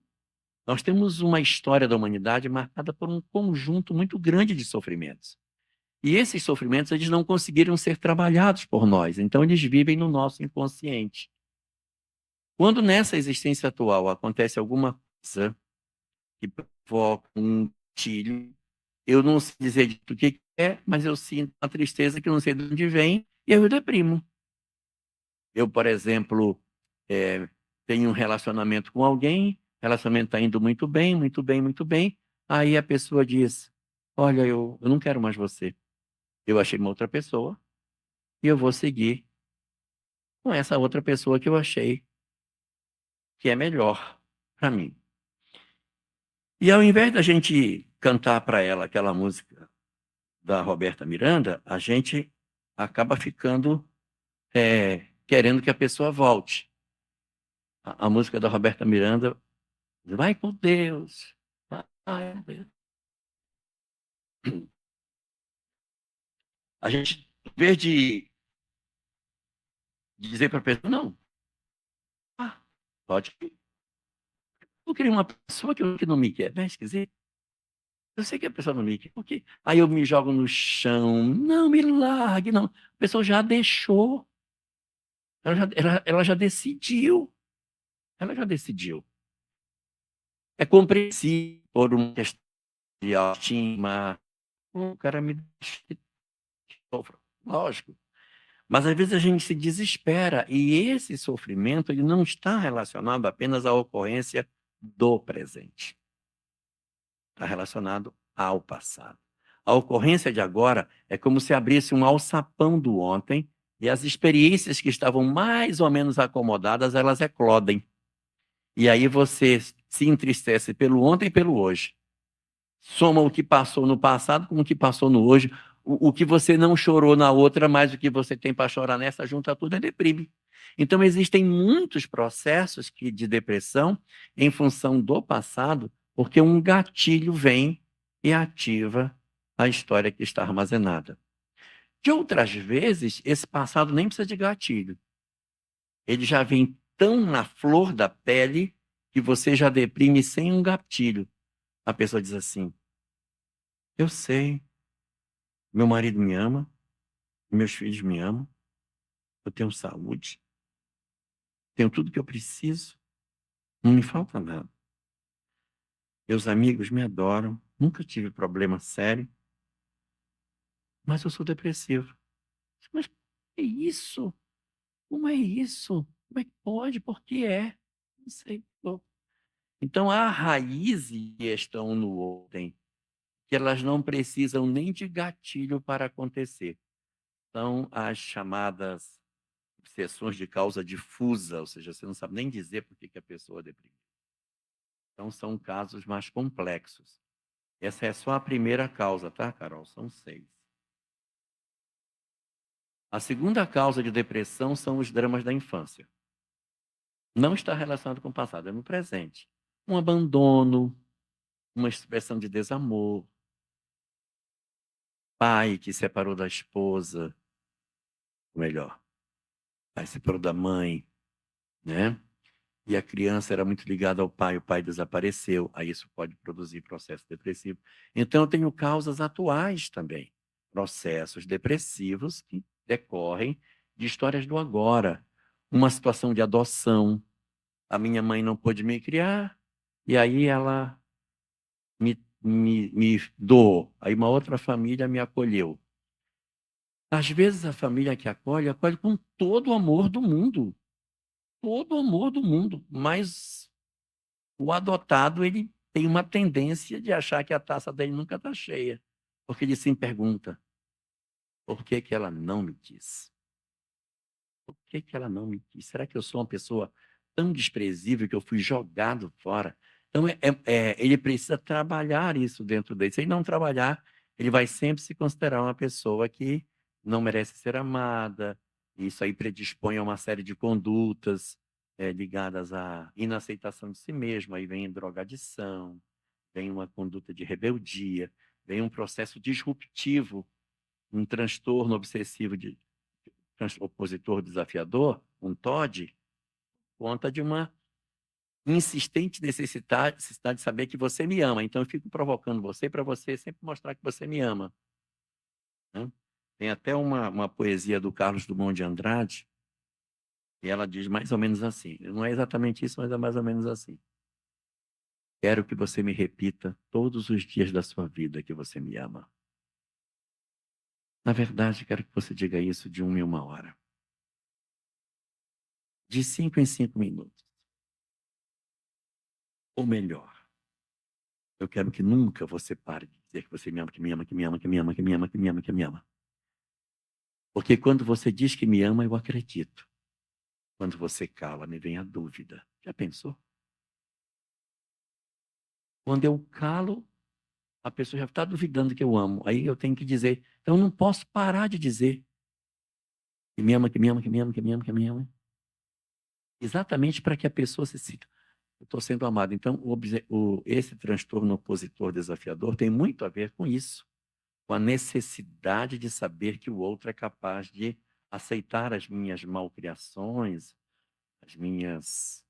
nós temos uma história da humanidade marcada por um conjunto muito grande de sofrimentos. E esses sofrimentos, eles não conseguiram ser trabalhados por nós. Então, eles vivem no nosso inconsciente. Quando nessa existência atual acontece alguma coisa que provoca um gatilho, eu não sei dizer do que é, mas eu sinto uma tristeza que eu não sei de onde vem e eu deprimo. Eu, por exemplo, tenho um relacionamento com alguém, o relacionamento está indo muito bem, muito bem, muito bem. Aí a pessoa diz, olha, eu não quero mais você. Eu achei uma outra pessoa e eu vou seguir com essa outra pessoa que eu achei que é melhor para mim. E ao invés da gente cantar para ela aquela música da Roberta Miranda, a gente acaba ficando querendo que a pessoa volte. A música da Roberta Miranda, vai com Deus. Vai com Deus. A gente, em vez de dizer para a pessoa, não, pode ir. Eu queria uma pessoa que não me quer, não é esquisito? Eu sei que a pessoa não me quer, porque aí eu me jogo no chão, não, me largue, não. A pessoa já deixou, ela já decidiu, ela já decidiu. É compreensível por uma questão de autoestima, o cara me sofre, lógico. Mas às vezes a gente se desespera e esse sofrimento ele não está relacionado apenas à ocorrência do presente. Está relacionado ao passado. A ocorrência de agora é como se abrisse um alçapão do ontem e as experiências que estavam mais ou menos acomodadas, elas eclodem. E aí você se entristece pelo ontem e pelo hoje. Soma o que passou no passado com o que passou no hoje. O que você não chorou na outra, mais o que você tem para chorar nessa, junta tudo e deprime. Então, existem muitos processos de depressão em função do passado, porque um gatilho vem e ativa a história que está armazenada. De outras vezes, esse passado nem precisa de gatilho. Ele já vem tão na flor da pele que você já deprime sem um gatilho. A pessoa diz assim: eu sei, meu marido me ama, meus filhos me amam, eu tenho saúde, tenho tudo que eu preciso, não me falta nada. Meus amigos me adoram, nunca tive problema sério, mas eu sou depressivo. Mas que isso? Como é isso? Como é que pode? Por que é? Não sei. Então, há raízes que estão no ontem, que elas não precisam nem de gatilho para acontecer. São as chamadas obsessões de causa difusa, ou seja, você não sabe nem dizer por que a pessoa deprime. Então, são casos mais complexos. Essa é só a primeira causa, tá, Carol? São 6. A segunda causa de depressão são os dramas da infância. Não está relacionado com o passado, é no presente. Um abandono, uma expressão de desamor, pai que separou da esposa, ou melhor, pai separou da mãe, né? E a criança era muito ligada ao pai, o pai desapareceu, aí isso pode produzir processo depressivo. Então, eu tenho causas atuais também, processos depressivos que decorrem de histórias do agora. Uma situação de adoção, a minha mãe não pôde me criar, e aí ela me doou, aí uma outra família me acolheu. Às vezes a família que acolhe, acolhe com todo o amor do mundo, todo o amor do mundo, mas o adotado, ele tem uma tendência de achar que a taça dele nunca está cheia, porque ele se pergunta: por que que ela não me quis? Por que que ela não me quis? Será que eu sou uma pessoa tão desprezível que eu fui jogado fora? Então, ele precisa trabalhar isso dentro dele. Se ele não trabalhar, ele vai sempre se considerar uma pessoa que não merece ser amada. Isso aí predispõe a uma série de condutas ligadas à inaceitação de si mesmo. Aí vem drogadição, vem uma conduta de rebeldia, vem um processo disruptivo, um transtorno obsessivo de opositor desafiador, um TOD, conta de uma insistente necessidade de saber que você me ama. Então, eu fico provocando você para você sempre mostrar que você me ama. Né? Tem até uma poesia do Carlos Drummond de Andrade, e ela diz mais ou menos assim. Não é exatamente isso, mas é mais ou menos assim. Quero que você me repita todos os dias da sua vida que você me ama. Na verdade, quero que você diga isso de 1 em 1 hora. De 5 em 5 minutos. Ou melhor, eu quero que nunca você pare de dizer que você me ama, que me ama, que me ama, que me ama, que me ama, que me ama, que me ama. Porque quando você diz que me ama, eu acredito. Quando você cala, me vem a dúvida. Já pensou? Quando eu calo, a pessoa já está duvidando que eu amo. Aí eu tenho que dizer. Então eu não posso parar de dizer que me ama, que me ama, que me ama, que me ama, que me ama. Exatamente para que a pessoa se sinta: eu estou sendo amado. Então, esse transtorno opositor desafiador tem muito a ver com isso. Com a necessidade de saber que o outro é capaz de aceitar as minhas malcriações, as minhas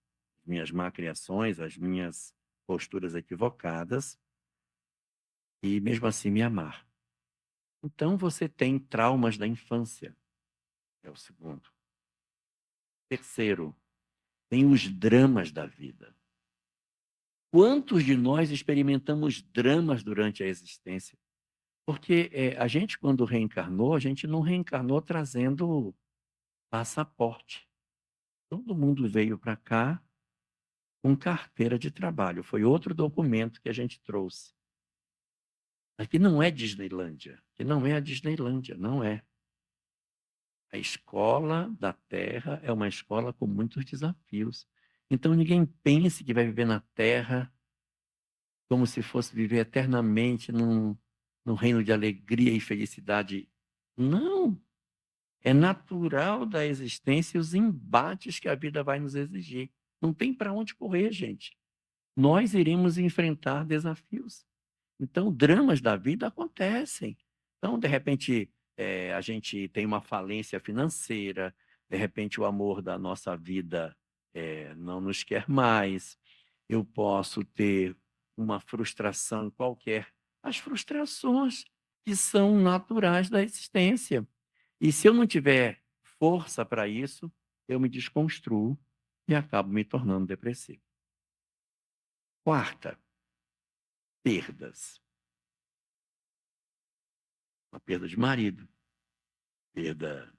malcriações, as minhas posturas equivocadas, e mesmo assim me amar. Então você tem traumas da infância, é o segundo. Terceiro, tem os dramas da vida. Quantos de nós experimentamos dramas durante a existência? Porque a gente, quando reencarnou, a gente não reencarnou trazendo passaporte. Todo mundo veio para cá com carteira de trabalho. Foi outro documento que a gente trouxe. Aqui não é Disneylândia. Aqui não é a Disneylândia, não é. A escola da Terra é uma escola com muitos desafios. Então ninguém pense que vai viver na Terra como se fosse viver eternamente num reino de alegria e felicidade. Não! É natural da existência os embates que a vida vai nos exigir. Não tem para onde correr, gente. Nós iremos enfrentar desafios. Então, dramas da vida acontecem. Então, de repente, a gente tem uma falência financeira, de repente, o amor da nossa vida não nos quer mais. Eu posso ter uma frustração qualquer. As frustrações que são naturais da existência. E se eu não tiver força para isso, eu me desconstruo e acabo me tornando depressivo. Quarta, perdas. Uma perda de marido, perda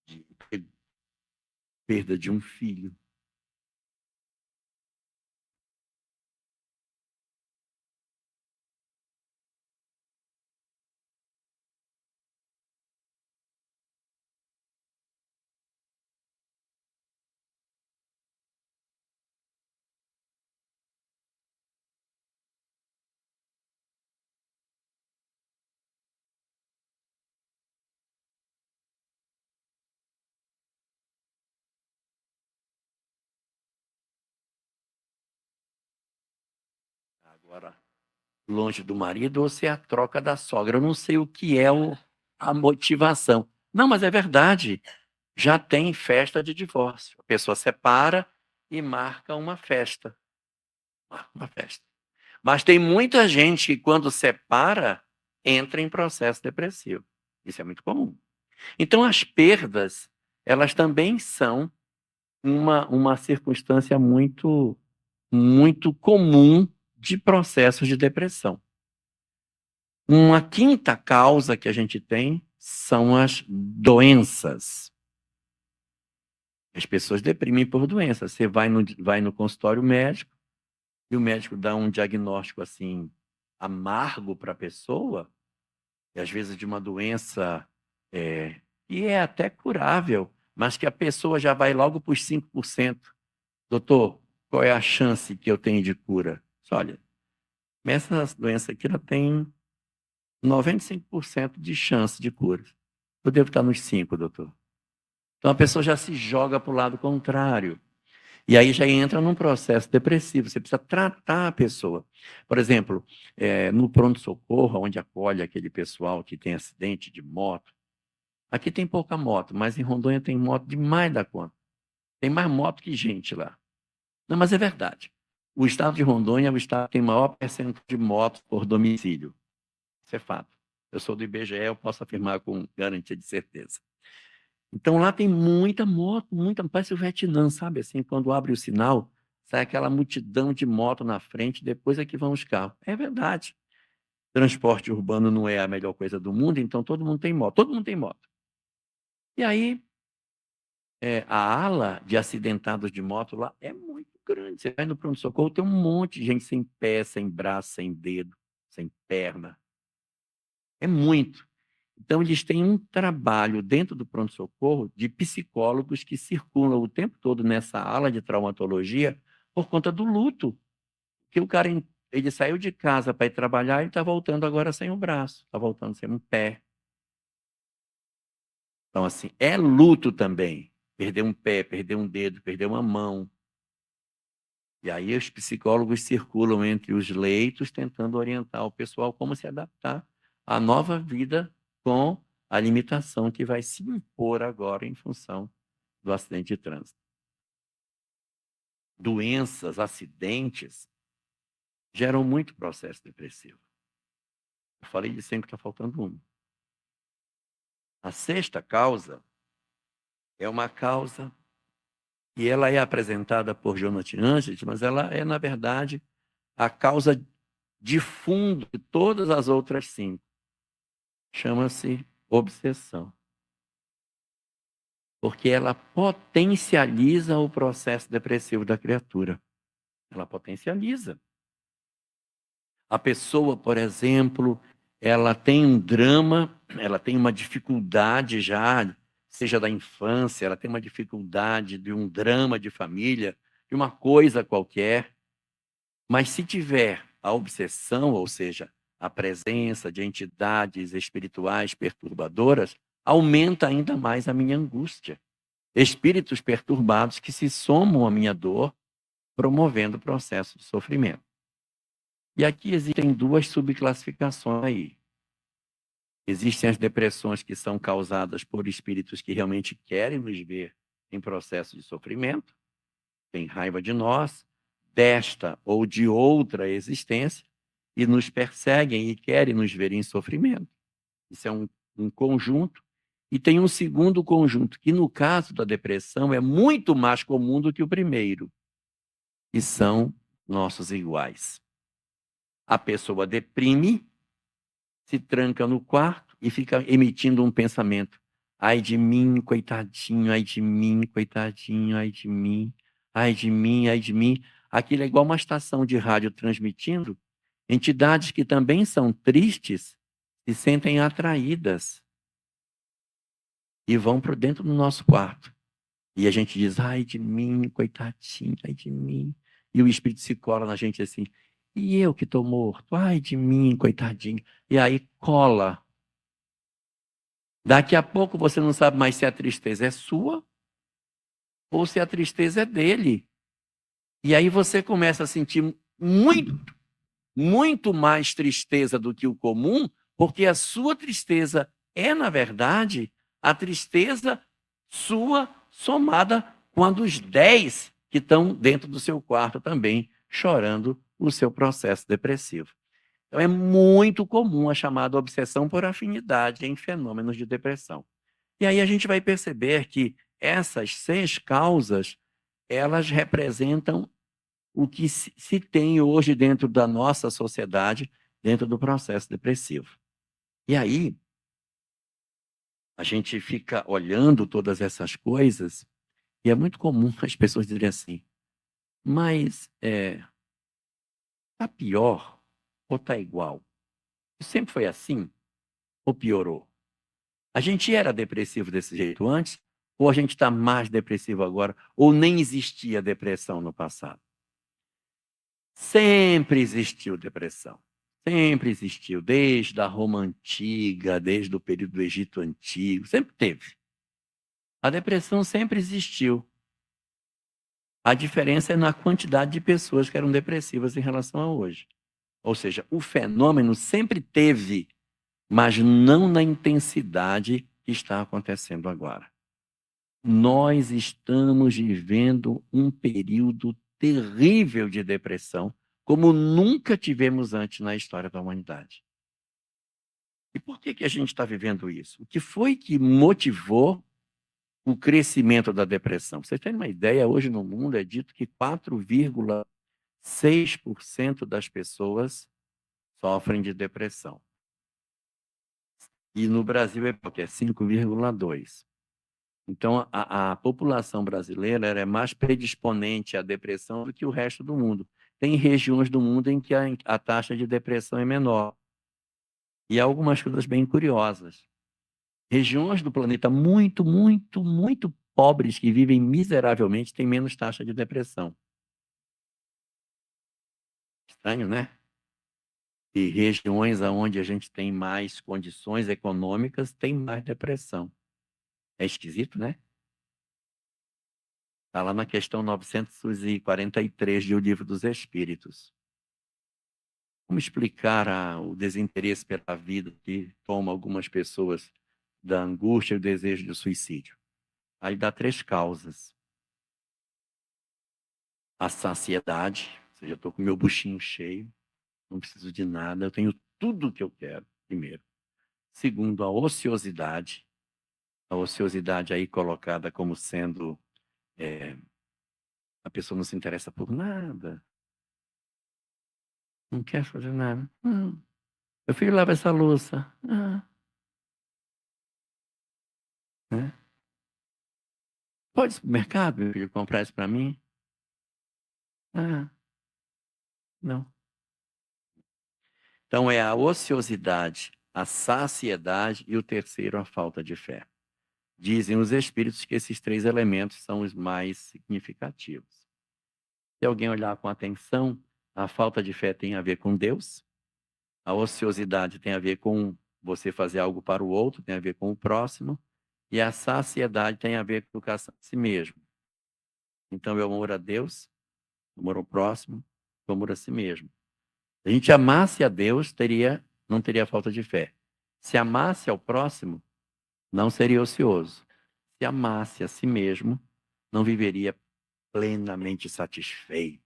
de, perda de um filho. Agora, longe do marido ou se é a troca da sogra. Eu não sei o que é a motivação. Não, mas é verdade. Já tem festa de divórcio. A pessoa separa e marca uma festa. Marca uma festa. Mas tem muita gente que, quando separa, entra em processo depressivo. Isso é muito comum. Então, as perdas, elas também são uma circunstância muito, muito comum de processos de depressão. Uma quinta causa que a gente tem são as doenças. As pessoas deprimem por doenças. Você vai no consultório médico e o médico dá um diagnóstico assim amargo para a pessoa, e às vezes de uma doença que é até curável, mas que a pessoa já vai logo para os 5%. Doutor, qual é a chance que eu tenho de cura? Olha, essa doença aqui ela tem 95% de chance de cura. Eu devo estar nos 5%, doutor. Então a pessoa já se joga para o lado contrário. E aí já entra num processo depressivo. Você precisa tratar a pessoa. Por exemplo, no pronto-socorro, onde acolhe aquele pessoal que tem acidente de moto. Aqui tem pouca moto, mas em Rondônia tem moto demais da conta. Tem mais moto que gente lá. Não, mas é verdade. O estado de Rondônia é o estado que tem maior percentual de motos por domicílio. Isso é fato. Eu sou do IBGE, eu posso afirmar com garantia de certeza. Então lá tem muita moto, parece o Vietnã, sabe? Assim, quando abre o sinal, sai aquela multidão de moto na frente, depois é que vão os carros. É verdade. Transporte urbano não é a melhor coisa do mundo, então todo mundo tem moto. Todo mundo tem moto. E aí, a ala de acidentados de moto lá é muito grande. Você vai no pronto-socorro, tem um monte de gente sem pé, sem braço, sem dedo, sem perna. É muito. Então, eles têm um trabalho dentro do pronto-socorro de psicólogos que circulam o tempo todo nessa ala de traumatologia por conta do luto. Que o cara, ele saiu de casa para ir trabalhar e está voltando agora sem o braço, está voltando sem um pé. Então, assim, é luto também. Perder um pé, perder um dedo, perder uma mão. E aí os psicólogos circulam entre os leitos tentando orientar o pessoal como se adaptar à nova vida com a limitação que vai se impor agora em função do acidente de trânsito. Doenças, acidentes, geram muito processo depressivo. Eu falei de sempre que está faltando um. A sexta causa é uma causa e ela é apresentada por Jonathan Angels, mas ela é, na verdade, a causa de fundo de todas as outras 5. Chama-se obsessão. Porque ela potencializa o processo depressivo da criatura. Ela potencializa. A pessoa, por exemplo, ela tem um drama, ela tem uma dificuldade já, seja da infância, ela tem uma dificuldade de um drama de família, de uma coisa qualquer. Mas se tiver a obsessão, ou seja, a presença de entidades espirituais perturbadoras, aumenta ainda mais a minha angústia. Espíritos perturbados que se somam à minha dor, promovendo o processo de sofrimento. E aqui existem 2 subclassificações aí. Existem as depressões que são causadas por espíritos que realmente querem nos ver em processo de sofrimento, têm raiva de nós, desta ou de outra existência, e nos perseguem e querem nos ver em sofrimento. Isso é um conjunto. E tem um segundo conjunto, que no caso da depressão é muito mais comum do que o primeiro, e são nossos iguais. A pessoa deprime, se tranca no quarto e fica emitindo um pensamento. Ai de mim, coitadinho, ai de mim, coitadinho, ai de mim, ai de mim, ai de mim. Aquilo é igual uma estação de rádio transmitindo. Entidades que também são tristes se sentem atraídas e vão para dentro do nosso quarto. E a gente diz, ai de mim, coitadinho, ai de mim. E o espírito se cola na gente assim, e eu que estou morto, ai de mim, coitadinho. E aí cola. Daqui a pouco você não sabe mais se a tristeza é sua ou se a tristeza é dele. E aí você começa a sentir muito, muito mais tristeza do que o comum, porque a sua tristeza é, na verdade, a tristeza sua somada com a dos 10 que estão dentro do seu quarto também, chorando o seu processo depressivo. Então, é muito comum a chamada obsessão por afinidade em fenômenos de depressão. E aí a gente vai perceber que essas 6 causas, elas representam o que se tem hoje dentro da nossa sociedade, dentro do processo depressivo. E aí, a gente fica olhando todas essas coisas, e é muito comum as pessoas dizerem assim, mas tá pior ou tá igual? Sempre foi assim ou piorou? A gente era depressivo desse jeito antes, ou a gente está mais depressivo agora, ou nem existia depressão no passado? Sempre existiu depressão. Sempre existiu, desde a Roma Antiga, desde o período do Egito Antigo, sempre teve. A depressão sempre existiu. A diferença é na quantidade de pessoas que eram depressivas em relação a hoje. Ou seja, o fenômeno sempre teve, mas não na intensidade que está acontecendo agora. Nós estamos vivendo um período terrível de depressão, como nunca tivemos antes na história da humanidade. E por que a gente está vivendo isso? O que foi que motivou o crescimento da depressão? Pra vocês terem uma ideia, hoje no mundo é dito que 4,6% das pessoas sofrem de depressão. E no Brasil é 5,2%. Então, a população brasileira é mais predisponente à depressão do que o resto do mundo. Tem regiões do mundo em que a taxa de depressão é menor. E há algumas coisas bem curiosas. Regiões do planeta muito, muito, muito pobres, que vivem miseravelmente, têm menos taxa de depressão. Estranho, né? E regiões onde a gente tem mais condições econômicas, tem mais depressão. É esquisito, né? Está lá na questão 943 de O Livro dos Espíritos. Como explicar o desinteresse pela vida que toma algumas pessoas da angústia e o desejo de suicídio? Aí dá 3 causas. A saciedade, ou seja, eu estou com meu buchinho cheio, não preciso de nada, eu tenho tudo o que eu quero, primeiro. Segundo, a ociosidade aí colocada como sendo a pessoa não se interessa por nada, não quer fazer nada. Não. Meu filho lava essa louça. Né? Pode ir para o mercado, meu filho, comprar isso para mim? Não. Então é a ociosidade, a saciedade e o terceiro, a falta de fé. Dizem os espíritos que esses 3 elementos são os mais significativos. Se alguém olhar com atenção, a falta de fé tem a ver com Deus, a ociosidade tem a ver com você fazer algo para o outro, tem a ver com o próximo, e a saciedade tem a ver com a educação de si mesmo. Então, é o amor a Deus, o amor ao próximo, o amor a si mesmo. Se a gente amasse a Deus, não teria falta de fé. Se amasse ao próximo, não seria ocioso. Se amasse a si mesmo, não viveria plenamente satisfeito.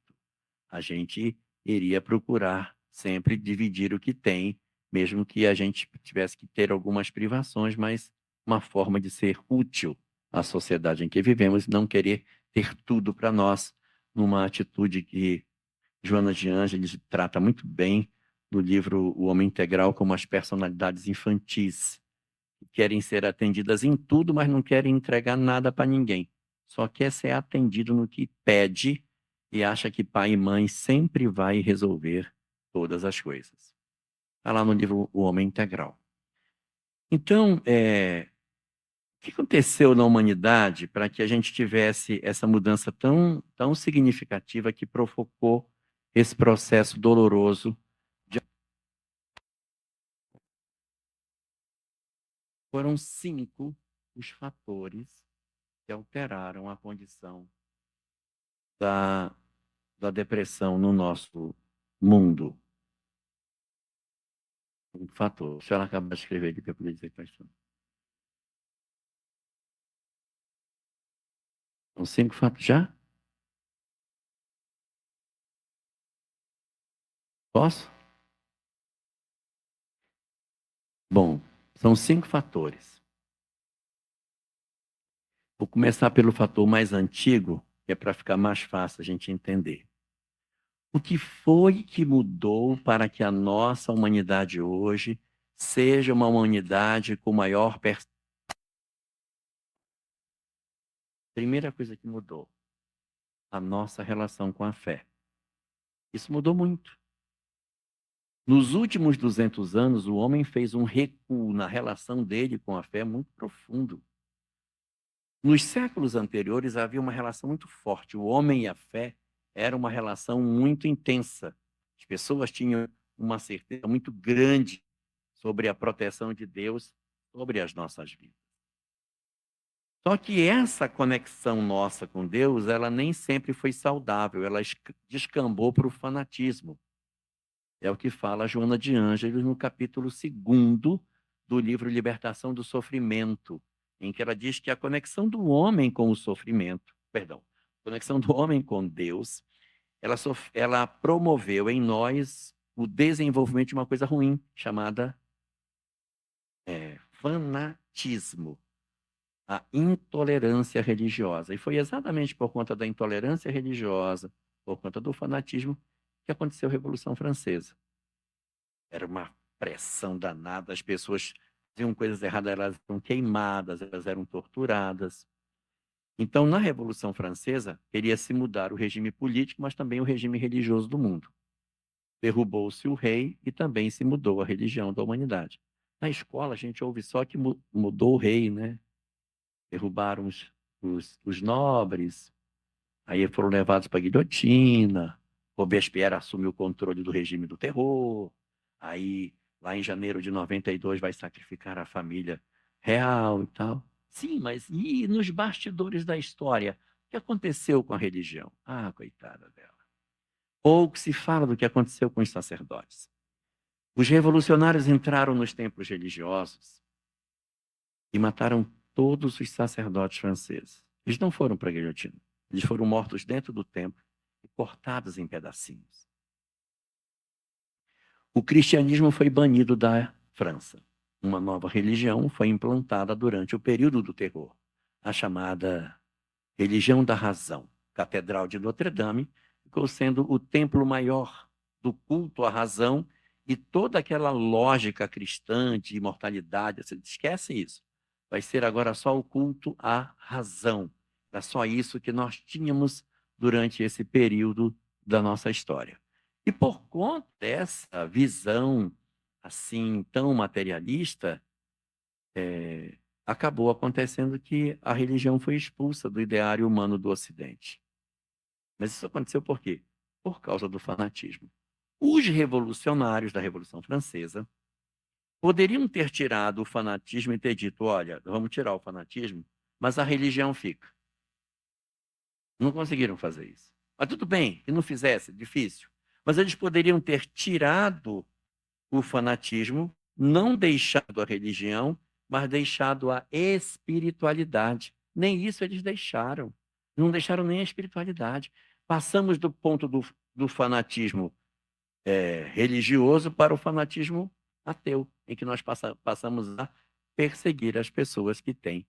A gente iria procurar sempre dividir o que tem, mesmo que a gente tivesse que ter algumas privações, mas uma forma de ser útil à sociedade em que vivemos e não querer ter tudo para nós, numa atitude que Joana de Ângeles trata muito bem no livro O Homem Integral, como as personalidades infantis, que querem ser atendidas em tudo, mas não querem entregar nada para ninguém. Só quer ser atendido no que pede e acha que pai e mãe sempre vai resolver todas as coisas. Está lá no livro O Homem Integral. Então, o que aconteceu na humanidade para que a gente tivesse essa mudança tão significativa que provocou esse processo doloroso? Foram 5 os fatores que alteraram a condição da depressão no nosso mundo. Um fator. Se ela acaba de escrever aqui, que eu podia dizer quais são. São 5 fatores. Já? Posso? Bom, são 5 fatores. Vou começar pelo fator mais antigo, que é para ficar mais fácil a gente entender. O que foi que mudou para que a nossa humanidade hoje seja uma humanidade com maior Primeira coisa que mudou, a nossa relação com a fé. Isso mudou muito. Nos últimos 200 anos, o homem fez um recuo na relação dele com a fé muito profundo. Nos séculos anteriores, havia uma relação muito forte. O homem e a fé era uma relação muito intensa. As pessoas tinham uma certeza muito grande sobre a proteção de Deus sobre as nossas vidas. Só que essa conexão nossa com Deus, ela nem sempre foi saudável, ela descambou para o fanatismo. É o que fala Joana de Ângeles no capítulo 2º do livro Libertação do Sofrimento, em que ela diz que a conexão do homem com o sofrimento, a conexão do homem com Deus, ela promoveu em nós o desenvolvimento de uma coisa ruim, chamada fanatismo, a intolerância religiosa. E foi exatamente por conta da intolerância religiosa, por conta do fanatismo, que aconteceu a Revolução Francesa. Era uma pressão danada, as pessoas faziam coisas erradas, elas eram queimadas, elas eram torturadas. Então, na Revolução Francesa, queria-se mudar o regime político, mas também o regime religioso do mundo. Derrubou-se o rei e também se mudou a religião da humanidade. Na escola, a gente ouve só que mudou o rei, né? Derrubaram os nobres, aí foram levados para a guilhotina, Robespierre assumiu o controle do regime do terror, aí lá em janeiro de 92 vai sacrificar a família real e tal. Sim, mas e nos bastidores da história? O que aconteceu com a religião? Ah, coitada dela. Pouco se fala do que aconteceu com os sacerdotes. Os revolucionários entraram nos templos religiosos e mataram todos os sacerdotes franceses. Eles não foram para a guilhotina. Eles foram mortos dentro do templo e cortados em pedacinhos. O cristianismo foi banido da França. Uma nova religião foi implantada durante o período do terror, a chamada religião da razão. Catedral de Notre-Dame ficou sendo o templo maior do culto à razão e toda aquela lógica cristã de imortalidade. Você esquece isso. Vai ser agora só o culto à razão. Era só isso que nós tínhamos durante esse período da nossa história. E por conta dessa visão assim tão materialista, acabou acontecendo que a religião foi expulsa do ideário humano do Ocidente. Mas isso aconteceu por quê? Por causa do fanatismo. Os revolucionários da Revolução Francesa poderiam ter tirado o fanatismo e ter dito, olha, vamos tirar o fanatismo, mas a religião fica. Não conseguiram fazer isso. Mas tudo bem, que não fizesse, difícil. Mas eles poderiam ter tirado o fanatismo, não deixado a religião, mas deixado a espiritualidade. Nem isso eles deixaram. Não deixaram nem a espiritualidade. Passamos do ponto do fanatismo religioso para o fanatismo ateu, em que nós passamos a perseguir as pessoas que têm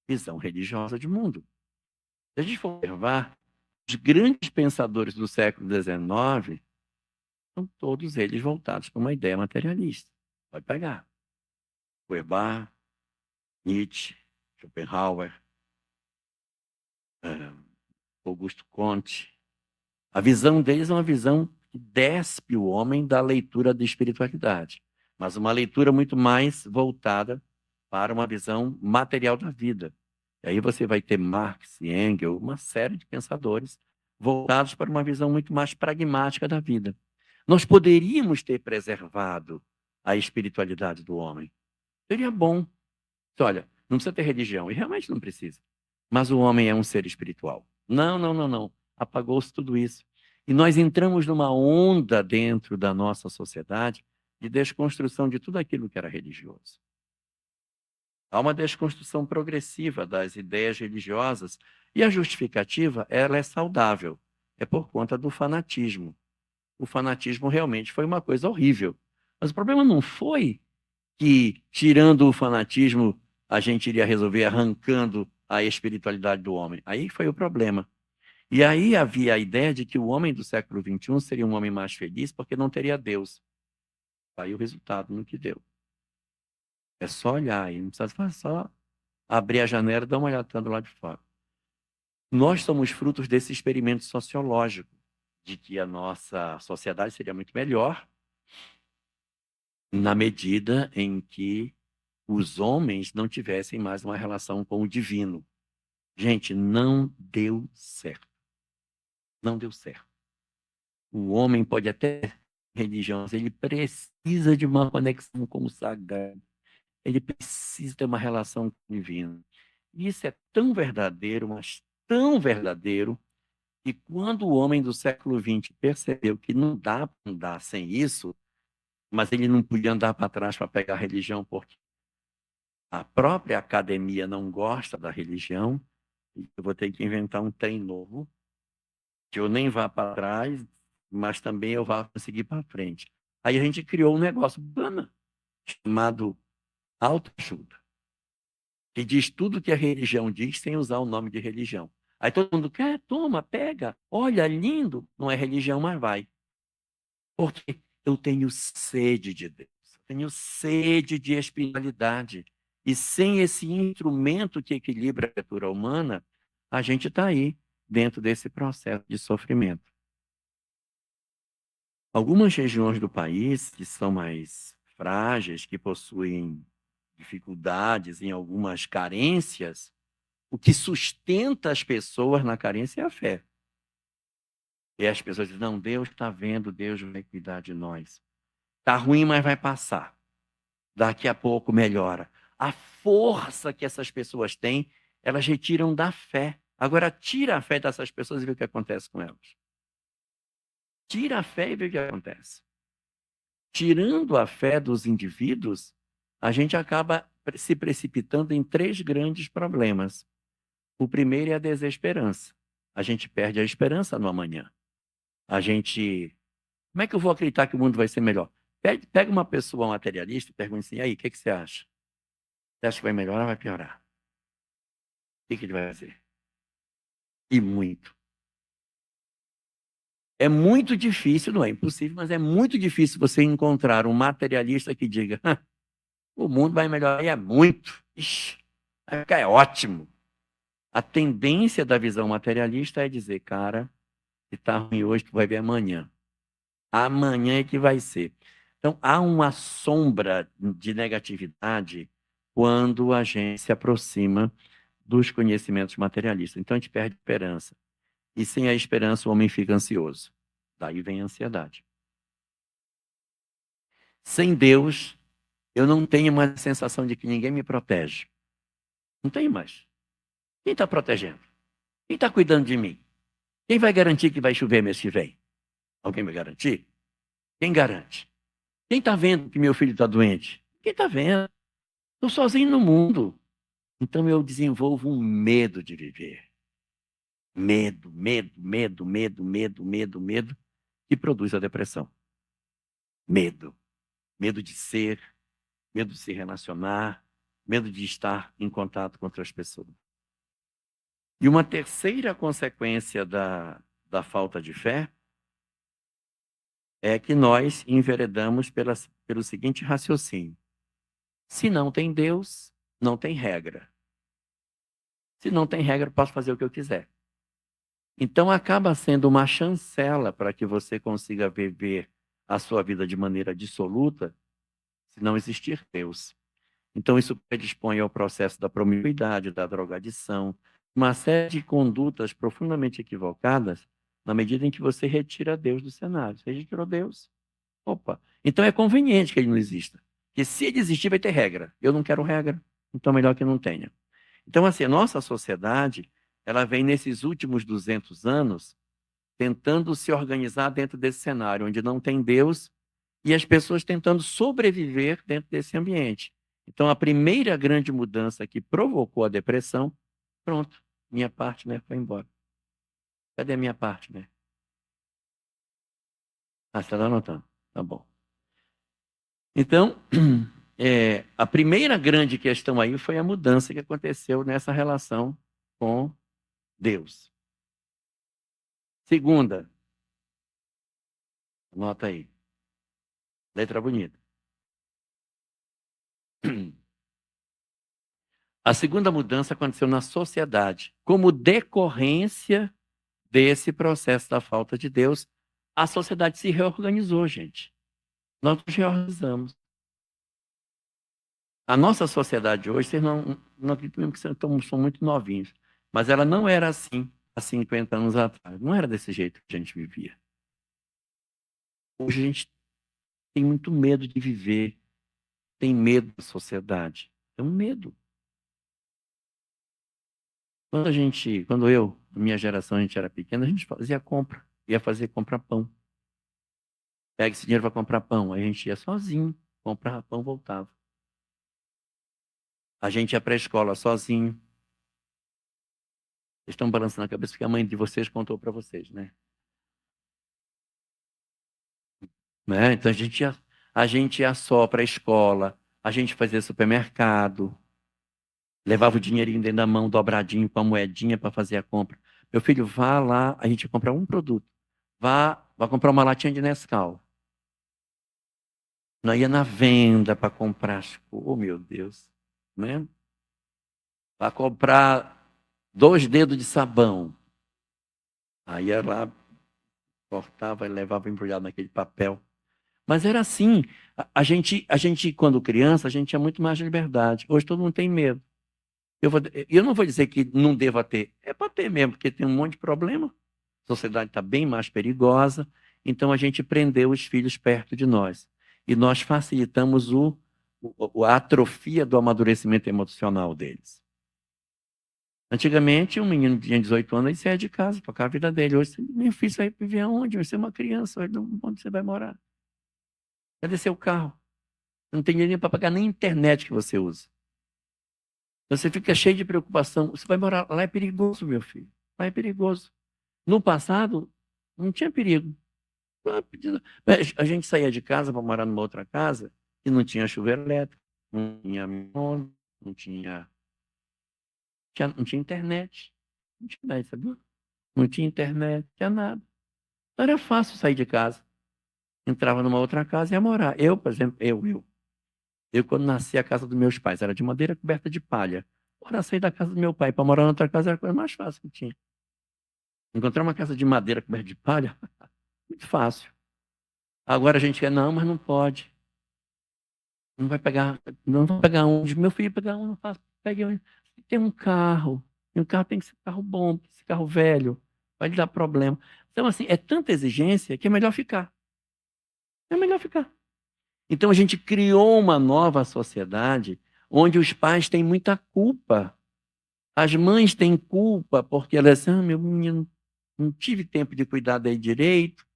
visão religiosa de mundo. Se a gente for observar, os grandes pensadores do século XIX são todos eles voltados para uma ideia materialista. Pode pegar. Feuerbach, Nietzsche, Schopenhauer, Augusto Comte. A visão deles é uma visão que despe o homem da leitura da espiritualidade, mas uma leitura muito mais voltada para uma visão material da vida. E aí você vai ter Marx e Engels, uma série de pensadores voltados para uma visão muito mais pragmática da vida. Nós poderíamos ter preservado a espiritualidade do homem. Seria bom. Olha, não precisa ter religião, e realmente não precisa. Mas o homem é um ser espiritual. Não, não, não, não. Apagou-se tudo isso. E nós entramos numa onda dentro da nossa sociedade de desconstrução de tudo aquilo que era religioso. Há uma desconstrução progressiva das ideias religiosas e a justificativa, ela é saudável. É por conta do fanatismo. O fanatismo realmente foi uma coisa horrível. Mas o problema não foi que, tirando o fanatismo, a gente iria resolver arrancando a espiritualidade do homem. Aí foi o problema. E aí havia a ideia de que o homem do século XXI seria um homem mais feliz porque não teria Deus. Aí o resultado no que deu. É só olhar aí, não precisa fazer, só abrir a janela e dar uma olhada do lado de fora. Nós somos frutos desse experimento sociológico, de que a nossa sociedade seria muito melhor na medida em que os homens não tivessem mais uma relação com o divino. Gente, não deu certo. Não deu certo. O homem pode até ter religião, mas ele precisa de uma conexão com o sagrado. Ele precisa ter uma relação com o divino. E isso é tão verdadeiro, mas tão verdadeiro, que quando o homem do século XX percebeu que não dá para andar sem isso, mas ele não podia andar para trás para pegar a religião, porque a própria academia não gosta da religião, eu vou ter que inventar um trem novo, que eu nem vá para trás, mas também eu vá conseguir para frente. Aí a gente criou um negócio bacana, chamado autoajuda, que diz tudo que a religião diz sem usar o nome de religião. Aí todo mundo quer, toma, pega, olha, lindo, não é religião, mas vai. Porque eu tenho sede de Deus, eu tenho sede de espiritualidade. E sem esse instrumento que equilibra a criatura humana, a gente está aí, dentro desse processo de sofrimento. Algumas regiões do país que são mais frágeis, que possuem dificuldades em algumas carências, o que sustenta as pessoas na carência é a fé. E as pessoas dizem, não, Deus está vendo, Deus vai cuidar de nós. Está ruim, mas vai passar. Daqui a pouco melhora. A força que essas pessoas têm, elas retiram da fé. Agora, tira a fé dessas pessoas e vê o que acontece com elas. Tira a fé e vê o que acontece. Tirando a fé dos indivíduos, a gente acaba se precipitando em 3 grandes problemas. O primeiro é a desesperança. A gente perde a esperança no amanhã. A gente... Como é que eu vou acreditar que o mundo vai ser melhor? Pega uma pessoa materialista e pergunta assim, aí, o que você acha? Você acha que vai melhorar ou vai piorar? O que ele vai fazer? E muito. É muito difícil, não é impossível, mas é muito difícil você encontrar um materialista que diga o mundo vai melhorar e é muito. Ixi, vai ficar é ótimo. A tendência da visão materialista é dizer, cara, se está ruim hoje, tu vai ver amanhã. Amanhã é que vai ser. Então, há uma sombra de negatividade quando a gente se aproxima dos conhecimentos materialistas. Então, a gente perde a esperança. E sem a esperança, o homem fica ansioso. Daí vem a ansiedade. Sem Deus, eu não tenho mais a sensação de que ninguém me protege. Não tenho mais. Quem está protegendo? Quem está cuidando de mim? Quem vai garantir que vai chover mês que vem? Alguém vai garantir? Quem garante? Quem está vendo que meu filho está doente? Quem está vendo? Estou sozinho no mundo. Então eu desenvolvo um medo de viver. Medo, medo, medo, medo, medo, medo, medo, que produz a depressão. Medo. Medo de ser, medo de se relacionar, medo de estar em contato com outras pessoas. E uma terceira consequência da falta de fé é que nós enveredamos pelo seguinte raciocínio: se não tem Deus, não tem regra. Se não tem regra, eu posso fazer o que eu quiser. Então acaba sendo uma chancela para que você consiga viver a sua vida de maneira dissoluta, se não existir Deus. Então isso predispõe ao processo da promiscuidade, da drogadição, uma série de condutas profundamente equivocadas na medida em que você retira Deus do cenário. Você retirou Deus. Opa, então é conveniente que ele não exista. Porque se ele existir, vai ter regra. Eu não quero regra, então melhor que não tenha. Então, assim, a nossa sociedade, ela vem nesses últimos 200 anos tentando se organizar dentro desse cenário, onde não tem Deus, e as pessoas tentando sobreviver dentro desse ambiente. Então, a primeira grande mudança que provocou a depressão, pronto, minha partner foi embora. Cadê a minha partner? Ah, você está anotando? Tá bom. Então, a primeira grande questão aí foi a mudança que aconteceu nessa relação com Deus. Segunda, anota aí, letra bonita. A segunda mudança aconteceu na sociedade, como decorrência desse processo da falta de Deus. A sociedade se reorganizou, gente. Nós nos reorganizamos. A nossa sociedade hoje, vocês não acreditam que são muito novinhos, mas ela não era assim há 50 anos atrás. Não era desse jeito que a gente vivia. Hoje a gente tem muito medo de viver, tem medo da sociedade. É um medo. Quando eu, minha geração, a gente era pequena, a gente fazia compra, ia fazer comprar pão. Pega esse dinheiro para comprar pão. Aí a gente ia sozinho, comprava pão, voltava. A gente ia para a escola sozinho. Vocês estão balançando a cabeça porque a mãe de vocês contou para vocês, né? Então a gente ia só para a escola, a gente fazia supermercado, levava o dinheirinho dentro da mão, dobradinho com a moedinha para fazer a compra. Meu filho, vá lá, a gente ia comprar um produto. Vá comprar uma latinha de Nescau. Nós ia na venda para comprar, oh meu Deus, né? Para comprar 2 dedos de sabão. Aí ia lá, cortava e levava embrulhado naquele papel. Mas era assim. A gente, quando criança, a gente tinha muito mais liberdade. Hoje todo mundo tem medo. Eu não vou dizer que não deva ter. É para ter mesmo, porque tem um monte de problema. A sociedade está bem mais perigosa. Então a gente prendeu os filhos perto de nós. E nós facilitamos a atrofia do amadurecimento emocional deles. Antigamente, um menino tinha 18 anos, ele saía de casa, tocava a vida dele. Hoje, meu filho, você vai viver aonde? Você é uma criança, onde você vai morar? Cadê seu carro? Não tem dinheiro para pagar nem a internet que você usa. Você fica cheio de preocupação. Você vai morar lá, é perigoso, meu filho. Lá é perigoso. No passado, não tinha perigo. A gente saía de casa para morar numa outra casa e não tinha chuveiro elétrico, não tinha micro-ondas, não tinha internet. Não tinha nada, sabia? Não tinha internet, não tinha nada. Então era fácil sair de casa. Entrava numa outra casa e ia morar. Eu, por exemplo, eu quando nasci, a casa dos meus pais era de madeira coberta de palha. Agora, sair da casa do meu pai para morar na outra casa era a coisa mais fácil que tinha. Encontrar uma casa de madeira coberta de palha, muito fácil. Agora a gente quer, não, mas não pode. Não vai pegar onde? Meu filho pegar um, não faço. Pegue onde? Tem um carro. E o carro tem que ser um carro bom, esse carro velho. Vai lhe dar problema. Então, assim, é tanta exigência que é melhor ficar. É melhor ficar. Então, a gente criou uma nova sociedade onde os pais têm muita culpa. As mães têm culpa porque elas dizem, meu menino, não tive tempo de cuidar dele direito,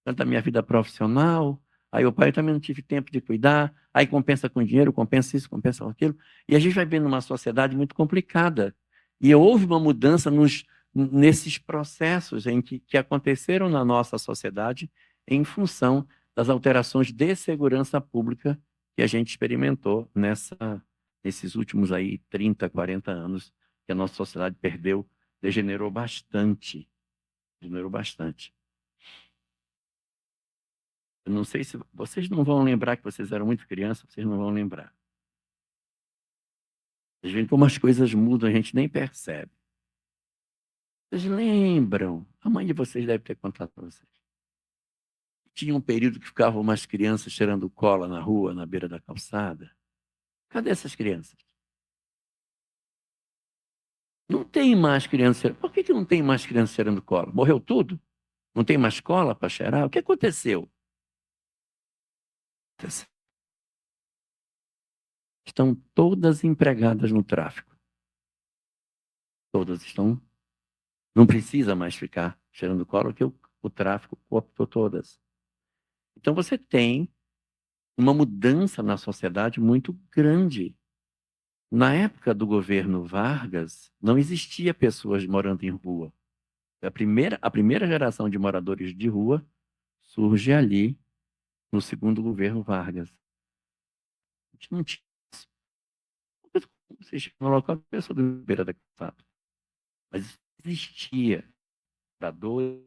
tanto a minha vida profissional. Aí o pai também não tive tempo de cuidar. Aí compensa com dinheiro, compensa isso, compensa aquilo. E a gente vai vendo uma sociedade muito complicada. E houve uma mudança nesses processos que aconteceram na nossa sociedade em função das alterações de segurança pública que a gente experimentou nesses últimos aí 30, 40 anos, que a nossa sociedade perdeu, degenerou bastante. Degenerou bastante. Eu não sei se vocês não vão lembrar que vocês eram muito crianças, vocês não vão lembrar. Às vezes, como as coisas mudam, a gente nem percebe. Vocês lembram? A mãe de vocês deve ter contado para vocês. Tinha um período que ficavam umas crianças cheirando cola na rua, na beira da calçada. Cadê essas crianças? Não tem mais crianças. Por que não tem mais crianças cheirando cola? Morreu tudo? Não tem mais cola para cheirar? O que aconteceu? Estão todas empregadas no tráfico. Todas estão. Não precisa mais ficar cheirando cola, porque o tráfico cooptou todas. Então você tem uma mudança na sociedade muito grande. Na época do governo Vargas, não existia pessoas morando em rua. A primeira geração de moradores de rua surge ali no segundo governo Vargas. A gente não tinha isso. Você chega no local, a pessoa do beira da calçada. Mas existia para dois,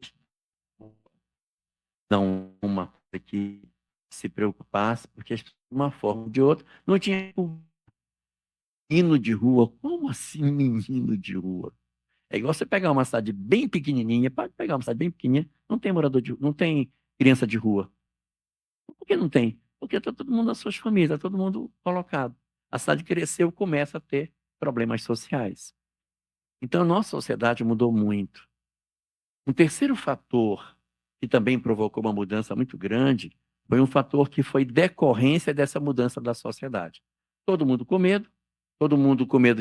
não uma coisa que se preocupasse, porque de uma forma ou de outra não tinha menino de rua. Como assim menino de rua? É igual você pegar uma cidade bem pequenininha, pode pegar uma cidade bem pequenininha, não tem não tem criança de rua. Por que não tem? Porque está todo mundo nas suas famílias, está todo mundo colocado. A cidade cresceu, começa a ter problemas sociais. Então, a nossa sociedade mudou muito. Um terceiro fator que também provocou uma mudança muito grande foi um fator que foi decorrência dessa mudança da sociedade. Todo mundo com medo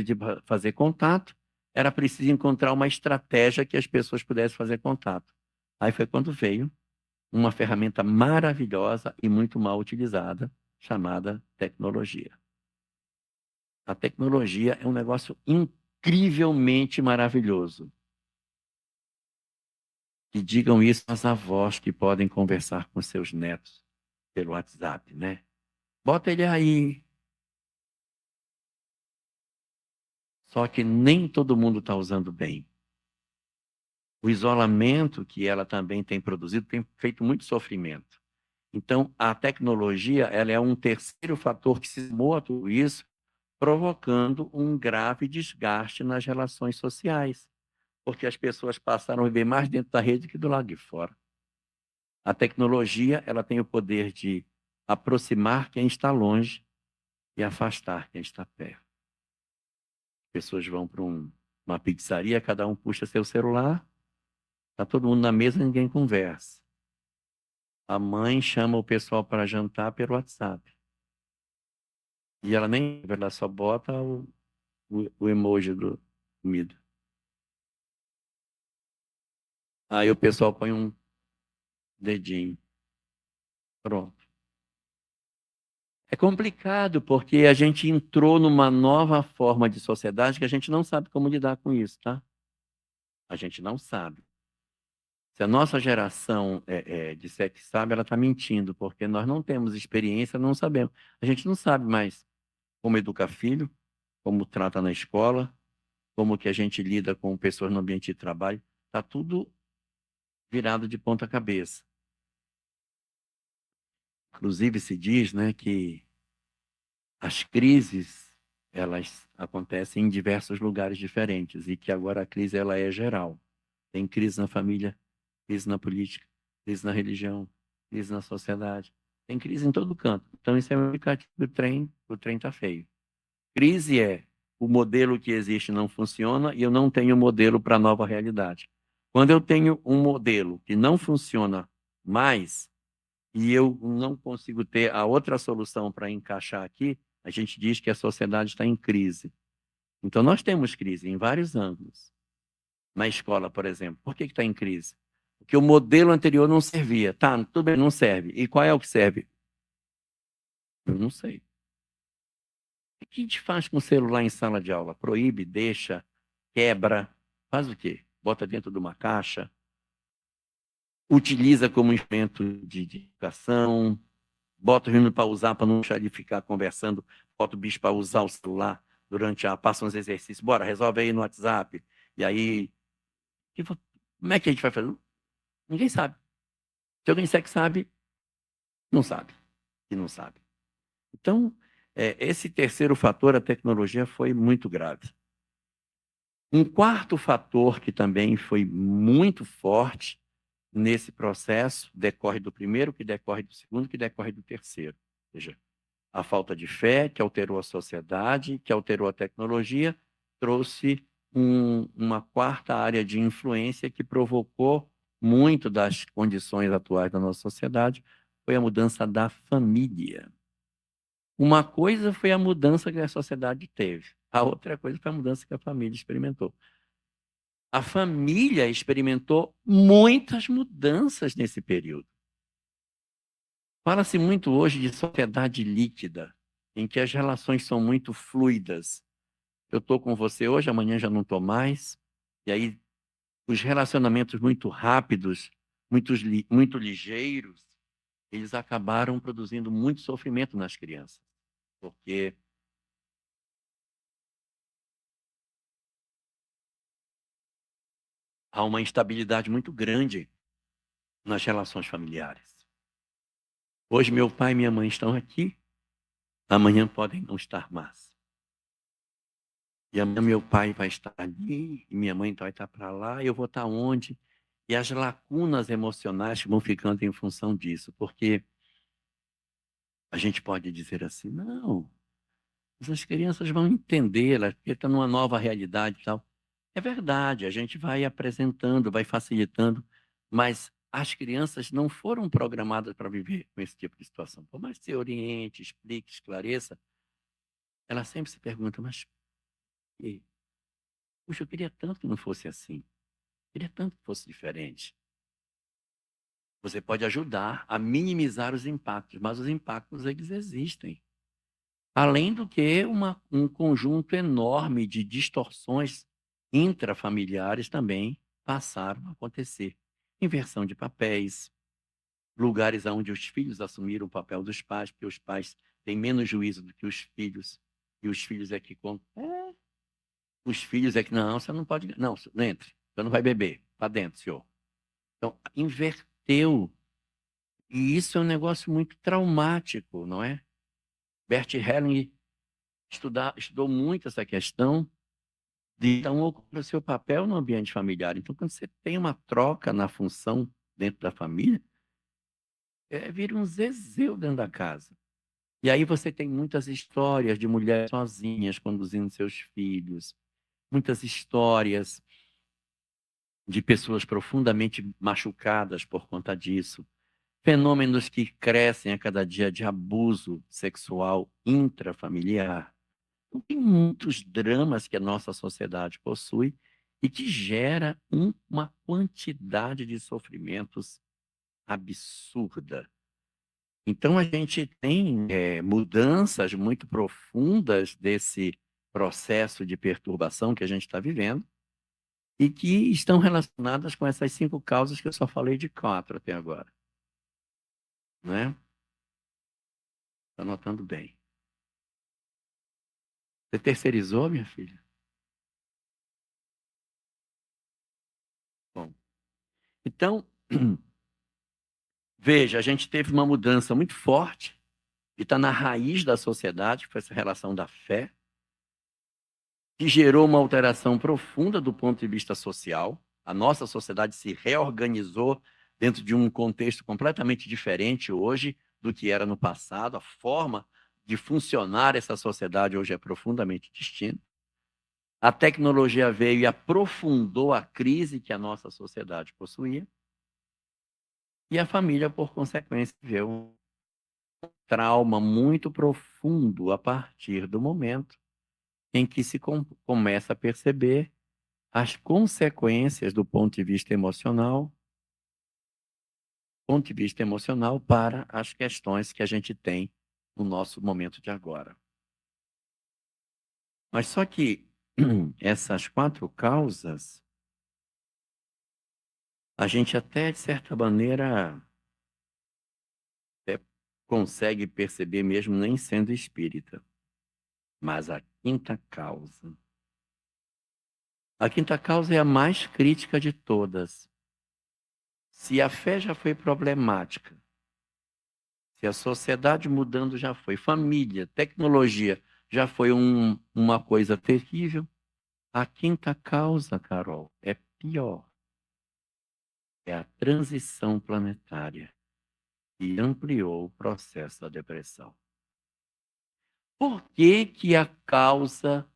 de fazer contato, era preciso encontrar uma estratégia que as pessoas pudessem fazer contato. Aí foi quando veio uma ferramenta maravilhosa e muito mal utilizada, chamada tecnologia. A tecnologia é um negócio incrivelmente maravilhoso. E digam isso às avós que podem conversar com seus netos pelo WhatsApp, né? Bota ele aí. Só que nem todo mundo está usando bem. O isolamento que ela também tem produzido tem feito muito sofrimento. Então, a tecnologia ela é um terceiro fator que se somou a tudo isso, provocando um grave desgaste nas relações sociais, porque as pessoas passaram a viver mais dentro da rede que do lado de fora. A tecnologia ela tem o poder de aproximar quem está longe e afastar quem está perto. As pessoas vão para uma pizzaria, cada um puxa seu celular, está todo mundo na mesa, ninguém conversa. A mãe chama o pessoal para jantar pelo WhatsApp. E ela só bota o emoji do comida. Aí o pessoal põe um dedinho. Pronto. É complicado porque a gente entrou numa nova forma de sociedade que a gente não sabe como lidar com isso, tá? A gente não sabe. Se a nossa geração disser que sabe, ela está mentindo, porque nós não temos experiência, não sabemos. A gente não sabe mais como educar filho, como trata na escola, como que a gente lida com pessoas no ambiente de trabalho. Está tudo virado de ponta cabeça. Inclusive se diz, né, que as crises elas acontecem em diversos lugares diferentes e que agora a crise ela é geral. Tem crise na família, crise na política, crise na religião, crise na sociedade. Tem crise em todo canto. Então isso é um indicativo do trem, o trem está feio. Crise é o modelo que existe não funciona e eu não tenho modelo para a nova realidade. Quando eu tenho um modelo que não funciona mais e eu não consigo ter a outra solução para encaixar aqui, a gente diz que a sociedade está em crise. Então, nós temos crise em vários ângulos. Na escola, por exemplo. Por que está em crise? Porque o modelo anterior não servia. Tá, tudo bem, não serve. E qual é o que serve? Eu não sei. O que a gente faz com o celular em sala de aula? Proíbe, deixa, quebra. Faz o quê? bota dentro de uma caixa, utiliza como instrumento de educação, bota o menino para usar, para não deixar de ficar conversando, bota o bicho para usar o celular durante passa uns exercícios, bora, resolve aí no WhatsApp, e aí, como é que a gente vai fazer? Ninguém sabe. Se alguém disser que sabe, não sabe, e não sabe. Então, esse terceiro fator, a tecnologia, foi muito grave. Um quarto fator que também foi muito forte nesse processo, decorre do primeiro, que decorre do segundo, que decorre do terceiro. Ou seja, a falta de fé, que alterou a sociedade, que alterou a tecnologia, trouxe uma quarta área de influência que provocou muito das condições atuais da nossa sociedade, foi a mudança da família. Uma coisa foi a mudança que a sociedade teve, a outra coisa foi a mudança que a família experimentou. A família experimentou muitas mudanças nesse período. Fala-se muito hoje de sociedade líquida, em que as relações são muito fluidas. Eu estou com você hoje, amanhã já não estou mais. E aí, os relacionamentos muito rápidos, muito ligeiros, eles acabaram produzindo muito sofrimento nas crianças. Porque há uma instabilidade muito grande nas relações familiares. Hoje, meu pai e minha mãe estão aqui, amanhã podem não estar mais. E amanhã meu pai vai estar ali, e minha mãe vai estar para lá, e eu vou estar onde? E as lacunas emocionais vão ficando em função disso, porque a gente pode dizer assim, não, as crianças vão entender, porque está numa nova realidade e tal. É verdade, a gente vai apresentando, vai facilitando, mas as crianças não foram programadas para viver com esse tipo de situação. Por mais que você oriente, explique, esclareça, elas sempre se perguntam, mas puxa, eu queria tanto que não fosse assim. Eu queria tanto que fosse diferente. Você pode ajudar a minimizar os impactos, mas os impactos eles existem. Além do que um conjunto enorme de distorções intrafamiliares também passaram a acontecer. Inversão de papéis, lugares onde os filhos assumiram o papel dos pais, porque os pais têm menos juízo do que os filhos, e os filhos é que contam. Os filhos é que, não, você não pode. Não, entre, você não vai beber. Para dentro, senhor. Então, inverteu. E isso é um negócio muito traumático, não é? Bert Helling estudou muito essa questão de cada um ocupar o seu papel no ambiente familiar. Então, quando você tem uma troca na função dentro da família, vira um zezéu dentro da casa. E aí você tem muitas histórias de mulheres sozinhas conduzindo seus filhos, muitas histórias de pessoas profundamente machucadas por conta disso. Fenômenos que crescem a cada dia de abuso sexual intrafamiliar. Então, tem muitos dramas que a nossa sociedade possui e que gera uma quantidade de sofrimentos absurda. Então, a gente tem mudanças muito profundas desse processo de perturbação que a gente está vivendo e que estão relacionadas com essas 5 causas que eu só falei de 4 até agora. Né? Está anotando bem. Você terceirizou, minha filha? Bom, então, veja, a gente teve uma mudança muito forte e está na raiz da sociedade, que foi essa relação da fé, que gerou uma alteração profunda do ponto de vista social. A nossa sociedade se reorganizou dentro de um contexto completamente diferente hoje do que era no passado. A forma de funcionar essa sociedade hoje é profundamente distinta. A tecnologia veio e aprofundou a crise que a nossa sociedade possuía. E a família, por consequência, viveu um trauma muito profundo a partir do momento em que se começa a perceber as consequências do ponto de vista emocional para as questões que a gente tem no nosso momento de agora. Mas só que essas 4 causas, a gente até, de certa maneira, até consegue perceber mesmo nem sendo espírita. Mas a quinta causa. A quinta causa é a mais crítica de todas. Se a fé já foi problemática, se a sociedade mudando já foi, família, tecnologia já foi uma coisa terrível, a quinta causa, Carol, é pior. É a transição planetária que ampliou o processo da depressão. Por que que a causa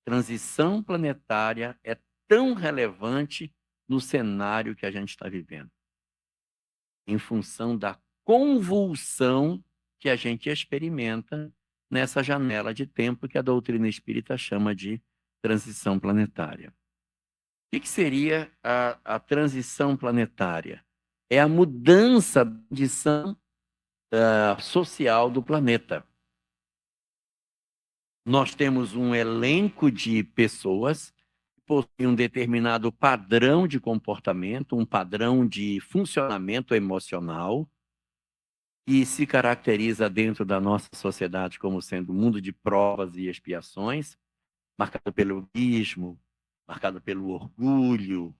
transição planetária é tão relevante no cenário que a gente está vivendo? Em função da convulsão que a gente experimenta nessa janela de tempo que a doutrina espírita chama de transição planetária. O que seria a transição planetária? É a mudança da condição social do planeta. Nós temos um elenco de pessoas que possuem um determinado padrão de comportamento, um padrão de funcionamento emocional, que se caracteriza dentro da nossa sociedade como sendo um mundo de provas e expiações, marcado pelo egoísmo, marcado pelo orgulho,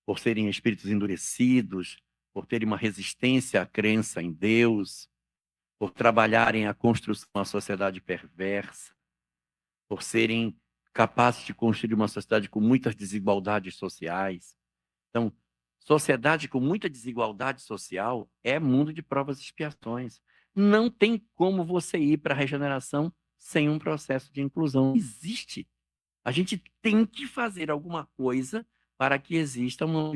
por serem espíritos endurecidos, por terem uma resistência à crença em Deus, por trabalharem a construção de uma sociedade perversa, por serem capazes de construir uma sociedade com muitas desigualdades sociais. Então, sociedade com muita desigualdade social é mundo de provas e expiações. Não tem como você ir para a regeneração sem um processo de inclusão. Não existe. A gente tem que fazer alguma coisa para que exista um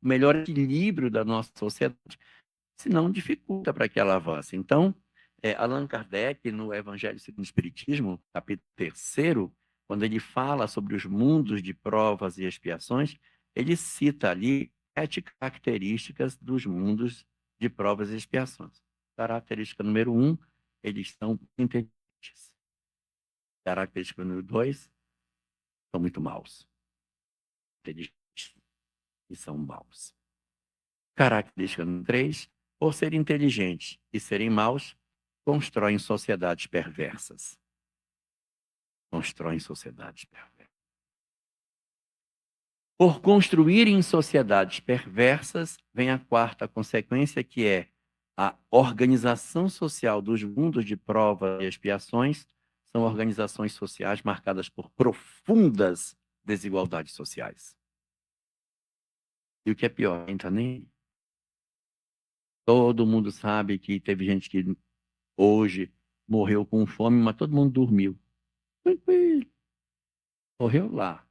melhor equilíbrio da nossa sociedade, senão dificulta para que ela avance. Então, Allan Kardec, no Evangelho segundo o Espiritismo, capítulo 3º, quando ele fala sobre os mundos de provas e expiações, ele cita ali 7 características dos mundos de provas e expiações. Característica número 1, eles são inteligentes. Característica número 2, são muito maus. Inteligentes e são maus. Característica número 3, por serem inteligentes e serem maus, constroem sociedades perversas. Constroem sociedades perversas. Por construírem sociedades perversas, vem a quarta consequência, que é a organização social dos mundos de provas e expiações. São organizações sociais marcadas por profundas desigualdades sociais. E o que é pior, ninguém está nem aí. Todo mundo sabe que teve gente que hoje morreu com fome, mas todo mundo dormiu. Tranquilo. Morreu lá.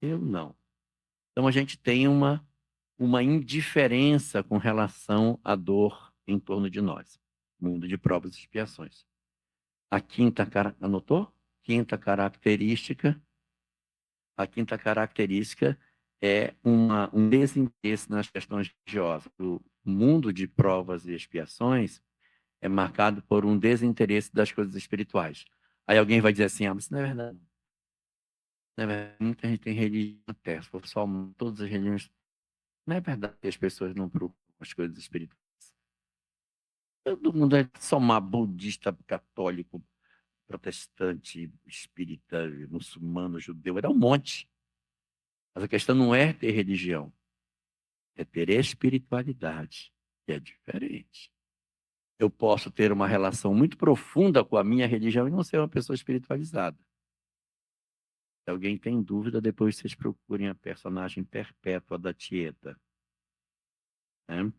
Eu não. Então a gente tem uma indiferença com relação à dor em torno de nós. Mundo de provas e expiações. A quinta, anotou? A quinta característica é um desinteresse nas questões religiosas. O mundo de provas e expiações é marcado por um desinteresse das coisas espirituais. Aí alguém vai dizer assim, mas isso não é verdade. Não é verdade. Muita gente tem religião na Terra. Se for só todas as religiões, não é verdade que as pessoas não procuram as coisas espirituais. Todo mundo é somar budista, católico, protestante, espírita, muçulmano, judeu, era um monte. Mas a questão não é ter religião, é ter espiritualidade, que é diferente. Eu posso ter uma relação muito profunda com a minha religião e não ser uma pessoa espiritualizada. Se alguém tem dúvida, depois vocês procurem a personagem perpétua da Tieta. Né?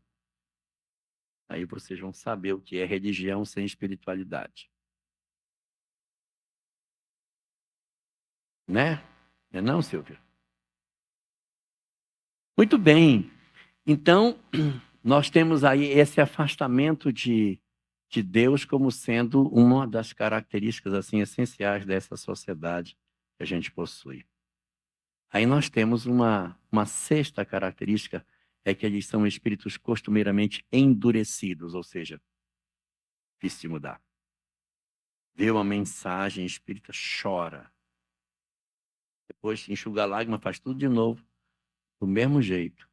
Aí vocês vão saber o que é religião sem espiritualidade. Né? Não é não, Silvia? Muito bem. Então, nós temos aí esse afastamento de Deus como sendo uma das características assim essenciais dessa sociedade que a gente possui. Aí nós temos uma sexta característica, é que eles são espíritos costumeiramente endurecidos, ou seja, difícil de mudar. Vê uma mensagem espírita, chora. Depois enxuga a lágrima, faz tudo de novo, do mesmo jeito.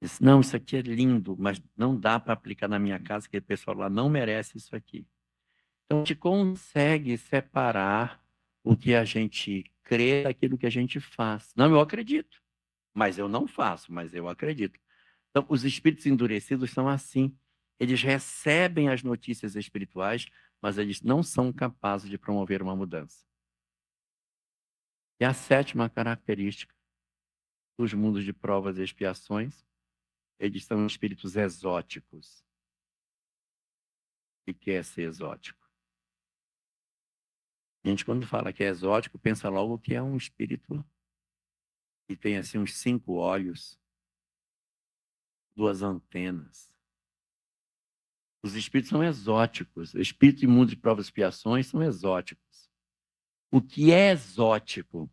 Disse, não, isso aqui é lindo, mas não dá para aplicar na minha casa, que o pessoal lá não merece isso aqui. Então, a gente consegue separar o que a gente crê daquilo que a gente faz. Não, eu acredito, mas eu não faço, mas eu acredito. Então, os espíritos endurecidos são assim. Eles recebem as notícias espirituais, mas eles não são capazes de promover uma mudança. E a sétima característica dos mundos de provas e expiações, eles são espíritos exóticos. O que é ser exótico? A gente, quando fala que é exótico, pensa logo que é um espírito que tem assim uns 5 olhos, 2 antenas. Os espíritos são exóticos. O espírito e mundo de provas e expiações são exóticos. O que é exótico?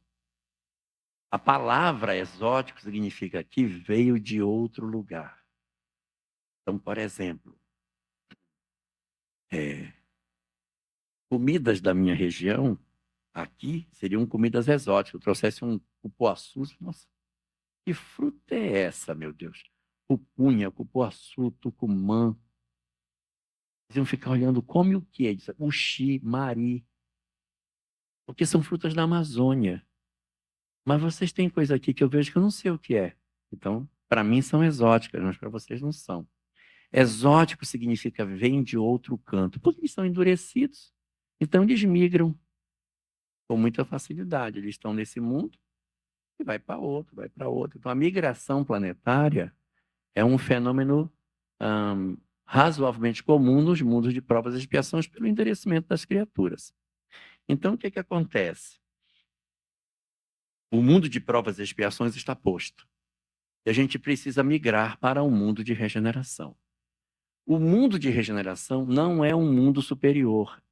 A palavra exótico significa que veio de outro lugar. Então, por exemplo, comidas da minha região, aqui, seriam comidas exóticas. Eu trouxesse um cupuaçu, nossa, que fruta é essa, meu Deus? Pupunha, cupuaçu, tucumã. Eles iam ficar olhando, come o quê? Uxi, mari. Porque são frutas da Amazônia. Mas vocês têm coisa aqui que eu vejo que eu não sei o que é. Então, para mim são exóticas, mas para vocês não são. Exótico significa vem de outro canto. Porque eles são endurecidos. Então, eles migram com muita facilidade. Eles estão nesse mundo e vai para outro, vai para outro. Então, a migração planetária é um fenômeno razoavelmente comum nos mundos de provas e expiações pelo endurecimento das criaturas. Então, o que acontece? O mundo de provas e expiações está posto. E a gente precisa migrar para um mundo de regeneração. O mundo de regeneração não é um mundo superior.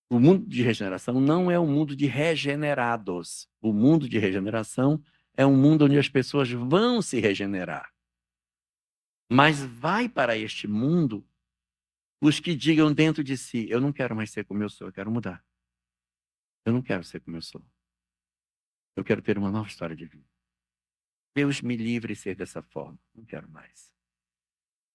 O mundo de regeneração não é um mundo de regenerados. O mundo de regeneração é um mundo onde as pessoas vão se regenerar. Mas vai para este mundo os que digam dentro de si, eu não quero mais ser como eu sou, eu quero mudar. Eu não quero ser como eu sou. Eu quero ter uma nova história de vida. Deus me livre de ser dessa forma. Não quero mais.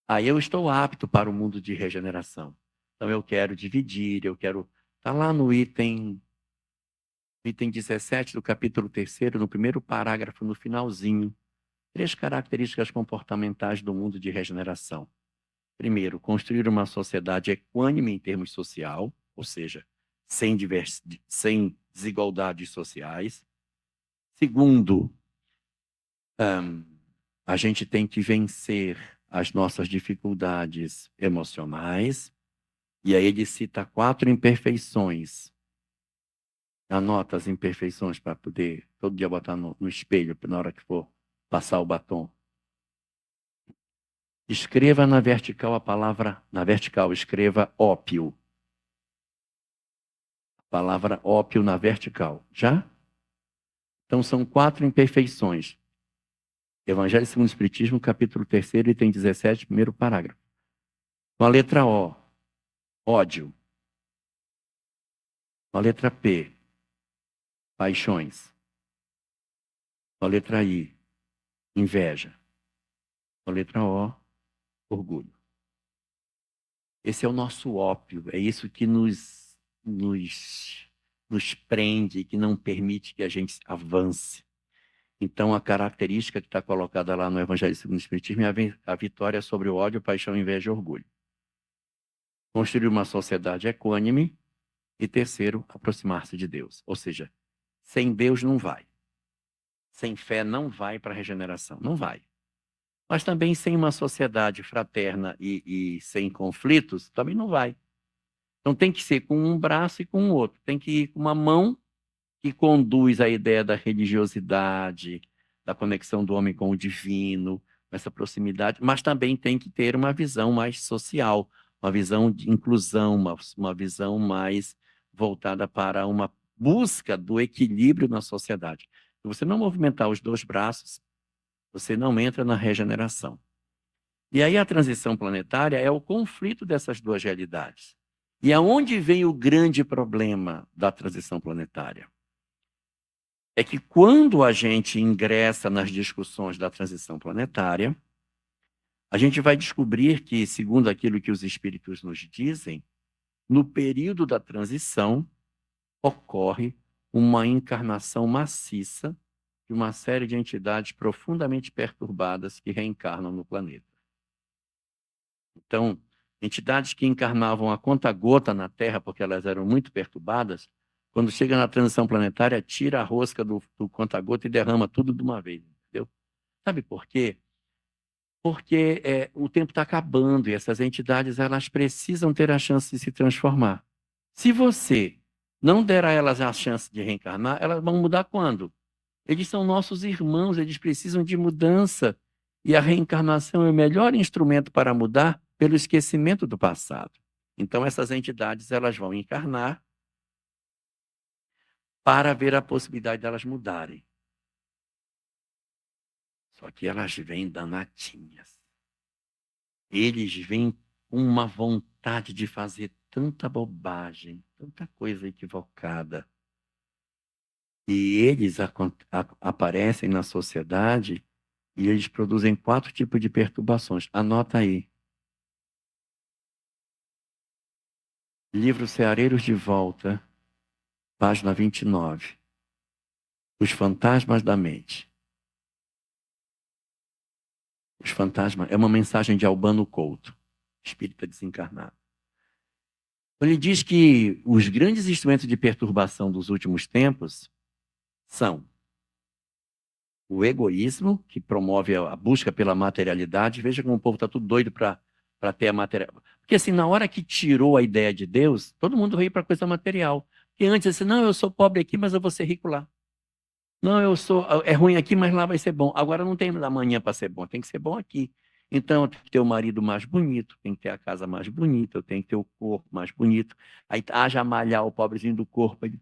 Aí eu estou apto para o mundo de regeneração. Então eu quero dividir, eu quero... Está lá no item 17 do capítulo 3º, no primeiro parágrafo, no finalzinho. 3 características comportamentais do mundo de regeneração. Primeiro, construir uma sociedade equânime em termos social, ou seja, sem desigualdades sociais. Segundo, a gente tem que vencer as nossas dificuldades emocionais. E aí ele cita 4 imperfeições. Anota as imperfeições para poder todo dia botar no espelho na hora que for passar o batom. Escreva na vertical a palavra, na vertical escreva ópio. A palavra ópio na vertical. Já? Então são 4 imperfeições. Evangelho segundo o Espiritismo, capítulo 3º, item 17, primeiro parágrafo. Com a letra O, ódio. Com a letra P, paixões. Com a letra I, inveja. Com a letra O, orgulho. Esse é o nosso ópio, é isso que nos prende, que não permite que a gente avance. Então, a característica que está colocada lá no Evangelho segundo o Espiritismo é a vitória sobre o ódio, paixão, inveja e orgulho. Construir uma sociedade equânime. E terceiro, aproximar-se de Deus. Ou seja, sem Deus não vai. Sem fé não vai para a regeneração. Não vai. Mas também sem uma sociedade fraterna e sem conflitos, também não vai. Então tem que ser com um braço e com o outro. Tem que ir com uma mão que conduz a ideia da religiosidade, da conexão do homem com o divino, essa proximidade, mas também tem que ter uma visão mais social, uma visão de inclusão, uma visão mais voltada para uma busca do equilíbrio na sociedade. Se você não movimentar os 2 braços, você não entra na regeneração. E aí a transição planetária é o conflito dessas 2 realidades. E aonde vem o grande problema da transição planetária? é que quando a gente ingressa nas discussões da transição planetária, a gente vai descobrir que, segundo aquilo que os espíritos nos dizem, no período da transição ocorre uma encarnação maciça de uma série de entidades profundamente perturbadas que reencarnam no planeta. Então, entidades que encarnavam a conta-gota na Terra porque elas eram muito perturbadas, quando chega na transição planetária, tira a rosca do conta-gota e derrama tudo de uma vez, entendeu? Sabe por quê? Porque o tempo está acabando e essas entidades elas precisam ter a chance de se transformar. Se você não der a elas a chance de reencarnar, elas vão mudar quando? Eles são nossos irmãos, eles precisam de mudança. E a reencarnação é o melhor instrumento para mudar pelo esquecimento do passado. Então, essas entidades elas vão encarnar para ver a possibilidade delas mudarem. Só que elas vêm danadinhas. Eles vêm com uma vontade de fazer tanta bobagem, tanta coisa equivocada. E eles aparecem na sociedade e eles produzem 4 tipos de perturbações. Anota aí. Livro Ceareiros de Volta, página 29. Os fantasmas da mente. Os fantasmas é uma mensagem de Albano Couto, espírita desencarnado. Ele diz que os grandes instrumentos de perturbação dos últimos tempos são o egoísmo, que promove a busca pela materialidade. Veja como o povo está tudo doido para ter a material. Porque assim, na hora que tirou a ideia de Deus, todo mundo veio para a coisa material. E antes assim, não, eu sou pobre aqui, mas eu vou ser rico lá. Não, é ruim aqui, mas lá vai ser bom. Agora não tem amanhã para ser bom, tem que ser bom aqui. Então, eu tenho que ter o marido mais bonito, tem que ter a casa mais bonita, eu tenho que ter o corpo mais bonito. Aí haja malhar o pobrezinho do corpo, ele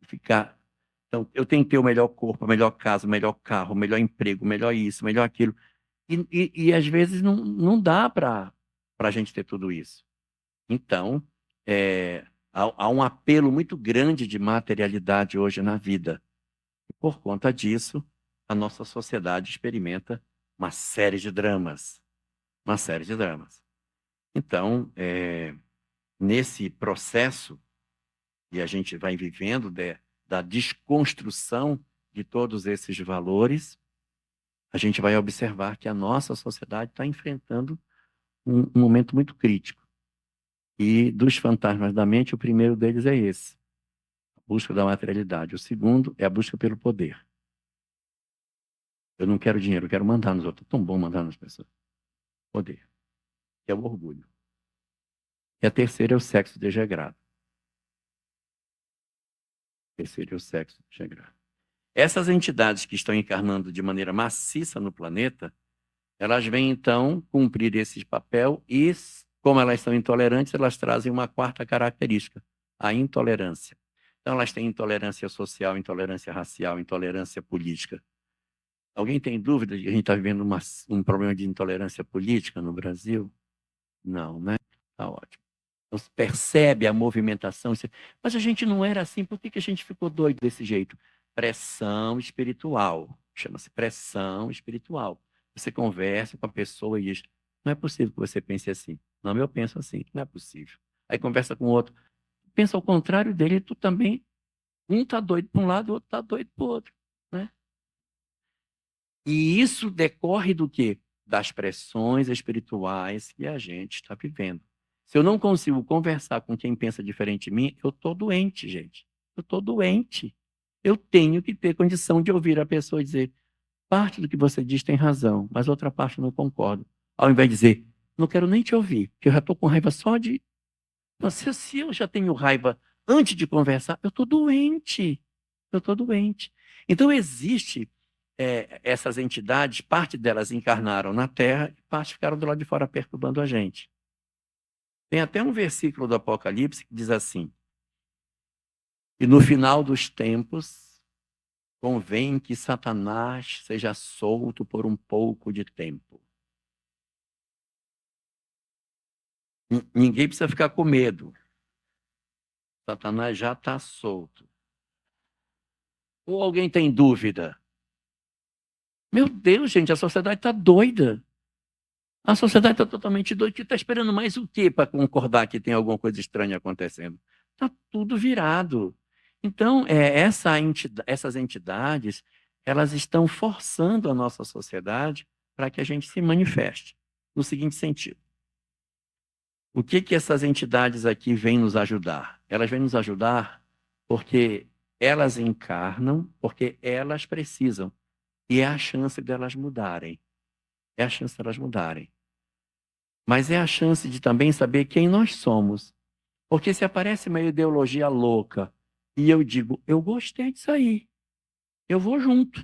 ficar. Então, eu tenho que ter o melhor corpo, a melhor casa, o melhor carro, o melhor emprego, o melhor isso, o melhor aquilo. E às vezes não dá para a gente ter tudo isso. Então, há um apelo muito grande de materialidade hoje na vida. E por conta disso, a nossa sociedade experimenta uma série de dramas. Uma série de dramas. Então, nesse processo, e a gente vai vivendo da desconstrução de todos esses valores, a gente vai observar que a nossa sociedade está enfrentando um momento muito crítico. E dos fantasmas da mente, o primeiro deles é esse, a busca da materialidade. O segundo é a busca pelo poder. Eu não quero dinheiro, eu quero mandar nos outros. É tão bom mandar nas pessoas. Poder. Que é o orgulho. E a terceira é o sexo degenerado. A terceira é o sexo degenerado. Essas entidades que estão encarnando de maneira maciça no planeta, elas vêm então cumprir esse papel e, como elas são intolerantes, elas trazem uma quarta característica, a intolerância. Então, elas têm intolerância social, intolerância racial, intolerância política. Alguém tem dúvida de que a gente está vivendo um problema de intolerância política no Brasil? Não, né? Está ótimo. Então, se percebe a movimentação. Mas a gente não era assim, por que a gente ficou doido desse jeito? Pressão espiritual. Chama-se pressão espiritual. Você conversa com a pessoa e diz: não é possível que você pense assim. Não, eu penso assim, não é possível. Aí conversa com o outro, pensa ao contrário dele, tu também. Um está doido para um lado, o outro está doido para o outro. Né? E isso decorre do quê? Das pressões espirituais que a gente está vivendo. Se eu não consigo conversar com quem pensa diferente de mim, eu estou doente, gente. Eu estou doente. Eu tenho que ter condição de ouvir a pessoa dizer: parte do que você diz tem razão, mas outra parte eu não concordo. Ao invés de dizer: não quero nem te ouvir, porque eu já estou com raiva só de. Se eu já tenho raiva antes de conversar, eu estou doente. Eu estou doente. Então, existe essas entidades, parte delas encarnaram na Terra e parte ficaram do lado de fora perturbando a gente. Tem até um versículo do Apocalipse que diz assim: e no final dos tempos, convém que Satanás seja solto por um pouco de tempo. Ninguém precisa ficar com medo. Satanás já está solto. Ou alguém tem dúvida? Meu Deus, gente, a sociedade está doida. A sociedade está totalmente doida. Está esperando mais o quê para concordar que tem alguma coisa estranha acontecendo? Está tudo virado. Então, essas entidades, elas estão forçando a nossa sociedade para que a gente se manifeste. No seguinte sentido. O que essas entidades aqui vêm nos ajudar? Elas vêm nos ajudar porque elas encarnam, porque elas precisam. E é a chance delas mudarem. É a chance delas mudarem. Mas é a chance de também saber quem nós somos. Porque se aparece uma ideologia louca e eu digo, eu gostei disso aí, eu vou junto.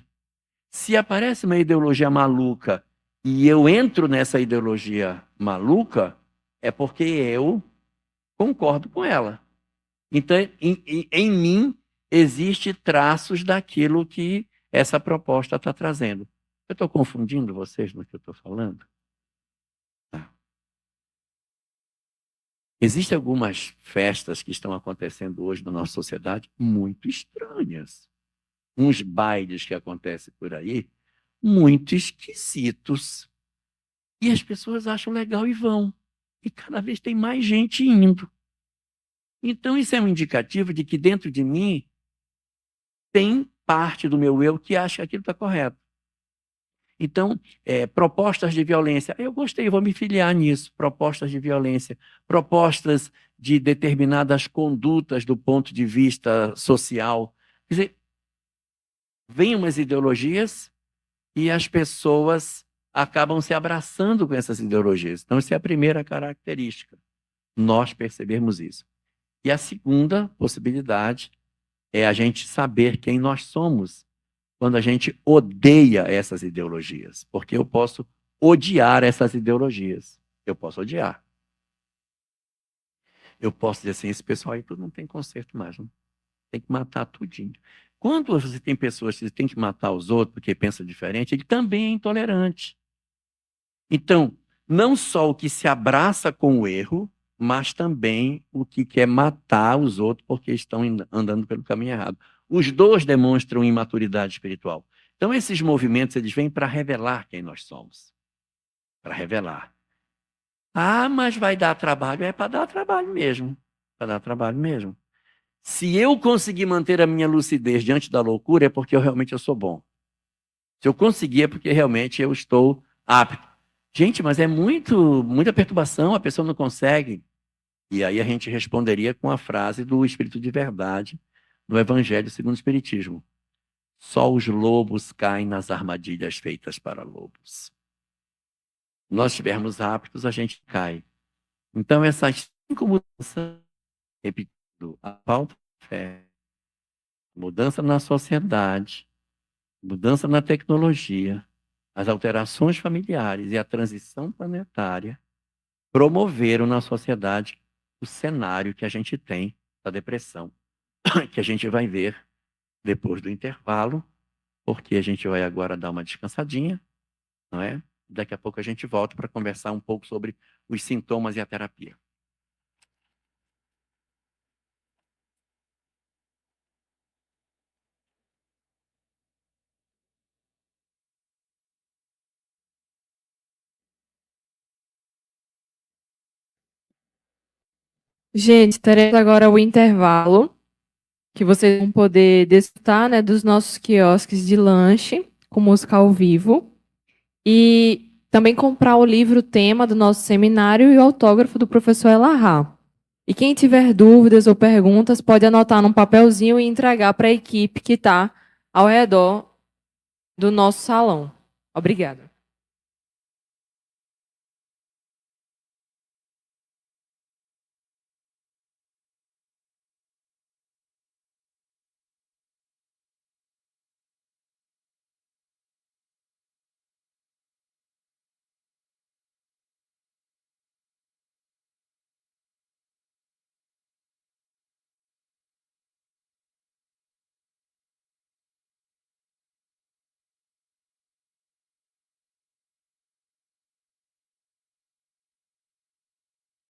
Se aparece uma ideologia maluca e eu entro nessa ideologia maluca, é porque eu concordo com ela. Então, em mim, existe traços daquilo que essa proposta está trazendo. Eu estou confundindo vocês no que eu estou falando? Tá. Existem algumas festas que estão acontecendo hoje na nossa sociedade muito estranhas. Uns bailes que acontecem por aí, muito esquisitos. E as pessoas acham legal e vão. E cada vez tem mais gente indo. Então, isso é um indicativo de que dentro de mim tem parte do meu eu que acha que aquilo está correto. Então, propostas de violência. Eu gostei, vou me filiar nisso. Propostas de violência. Propostas de determinadas condutas do ponto de vista social. Quer dizer, vêm umas ideologias e as pessoas acabam se abraçando com essas ideologias. Então, essa é a primeira característica. Nós percebermos isso. E a segunda possibilidade é a gente saber quem nós somos quando a gente odeia essas ideologias. Porque eu posso odiar essas ideologias. Eu posso odiar. Eu posso dizer assim, esse pessoal aí tudo não tem conserto mais. Não? Tem que matar tudinho. Quando você tem pessoas que têm que matar os outros porque pensam diferente, ele também é intolerante. Então, não só o que se abraça com o erro, mas também o que quer matar os outros porque estão andando pelo caminho errado. Os dois demonstram imaturidade espiritual. Então, esses movimentos, eles vêm para revelar quem nós somos. Para revelar. Ah, mas vai dar trabalho. É para dar trabalho mesmo. Para dar trabalho mesmo. Se eu conseguir manter a minha lucidez diante da loucura, é porque eu sou bom. Se eu conseguir, é porque realmente eu estou apto. Gente, mas é muita perturbação, a pessoa não consegue. E aí a gente responderia com a frase do Espírito de Verdade, no Evangelho segundo o Espiritismo. Só os lobos caem nas armadilhas feitas para lobos. Se nós estivermos aptos, a gente cai. Então, essas 5 mudanças, repetindo, a falta de fé, mudança na sociedade, mudança na tecnologia, as alterações familiares e a transição planetária promoveram na sociedade o cenário que a gente tem da depressão, que a gente vai ver depois do intervalo, porque a gente vai agora dar uma descansadinha, não é? Daqui a pouco a gente volta para conversar um pouco sobre os sintomas e a terapia. Gente, teremos agora o intervalo, que vocês vão poder desfrutar, né, dos nossos quiosques de lanche, com música ao vivo. E também comprar o livro tema do nosso seminário e o autógrafo do professor Elahá. E quem tiver dúvidas ou perguntas, pode anotar num papelzinho e entregar para a equipe que está ao redor do nosso salão. Obrigada.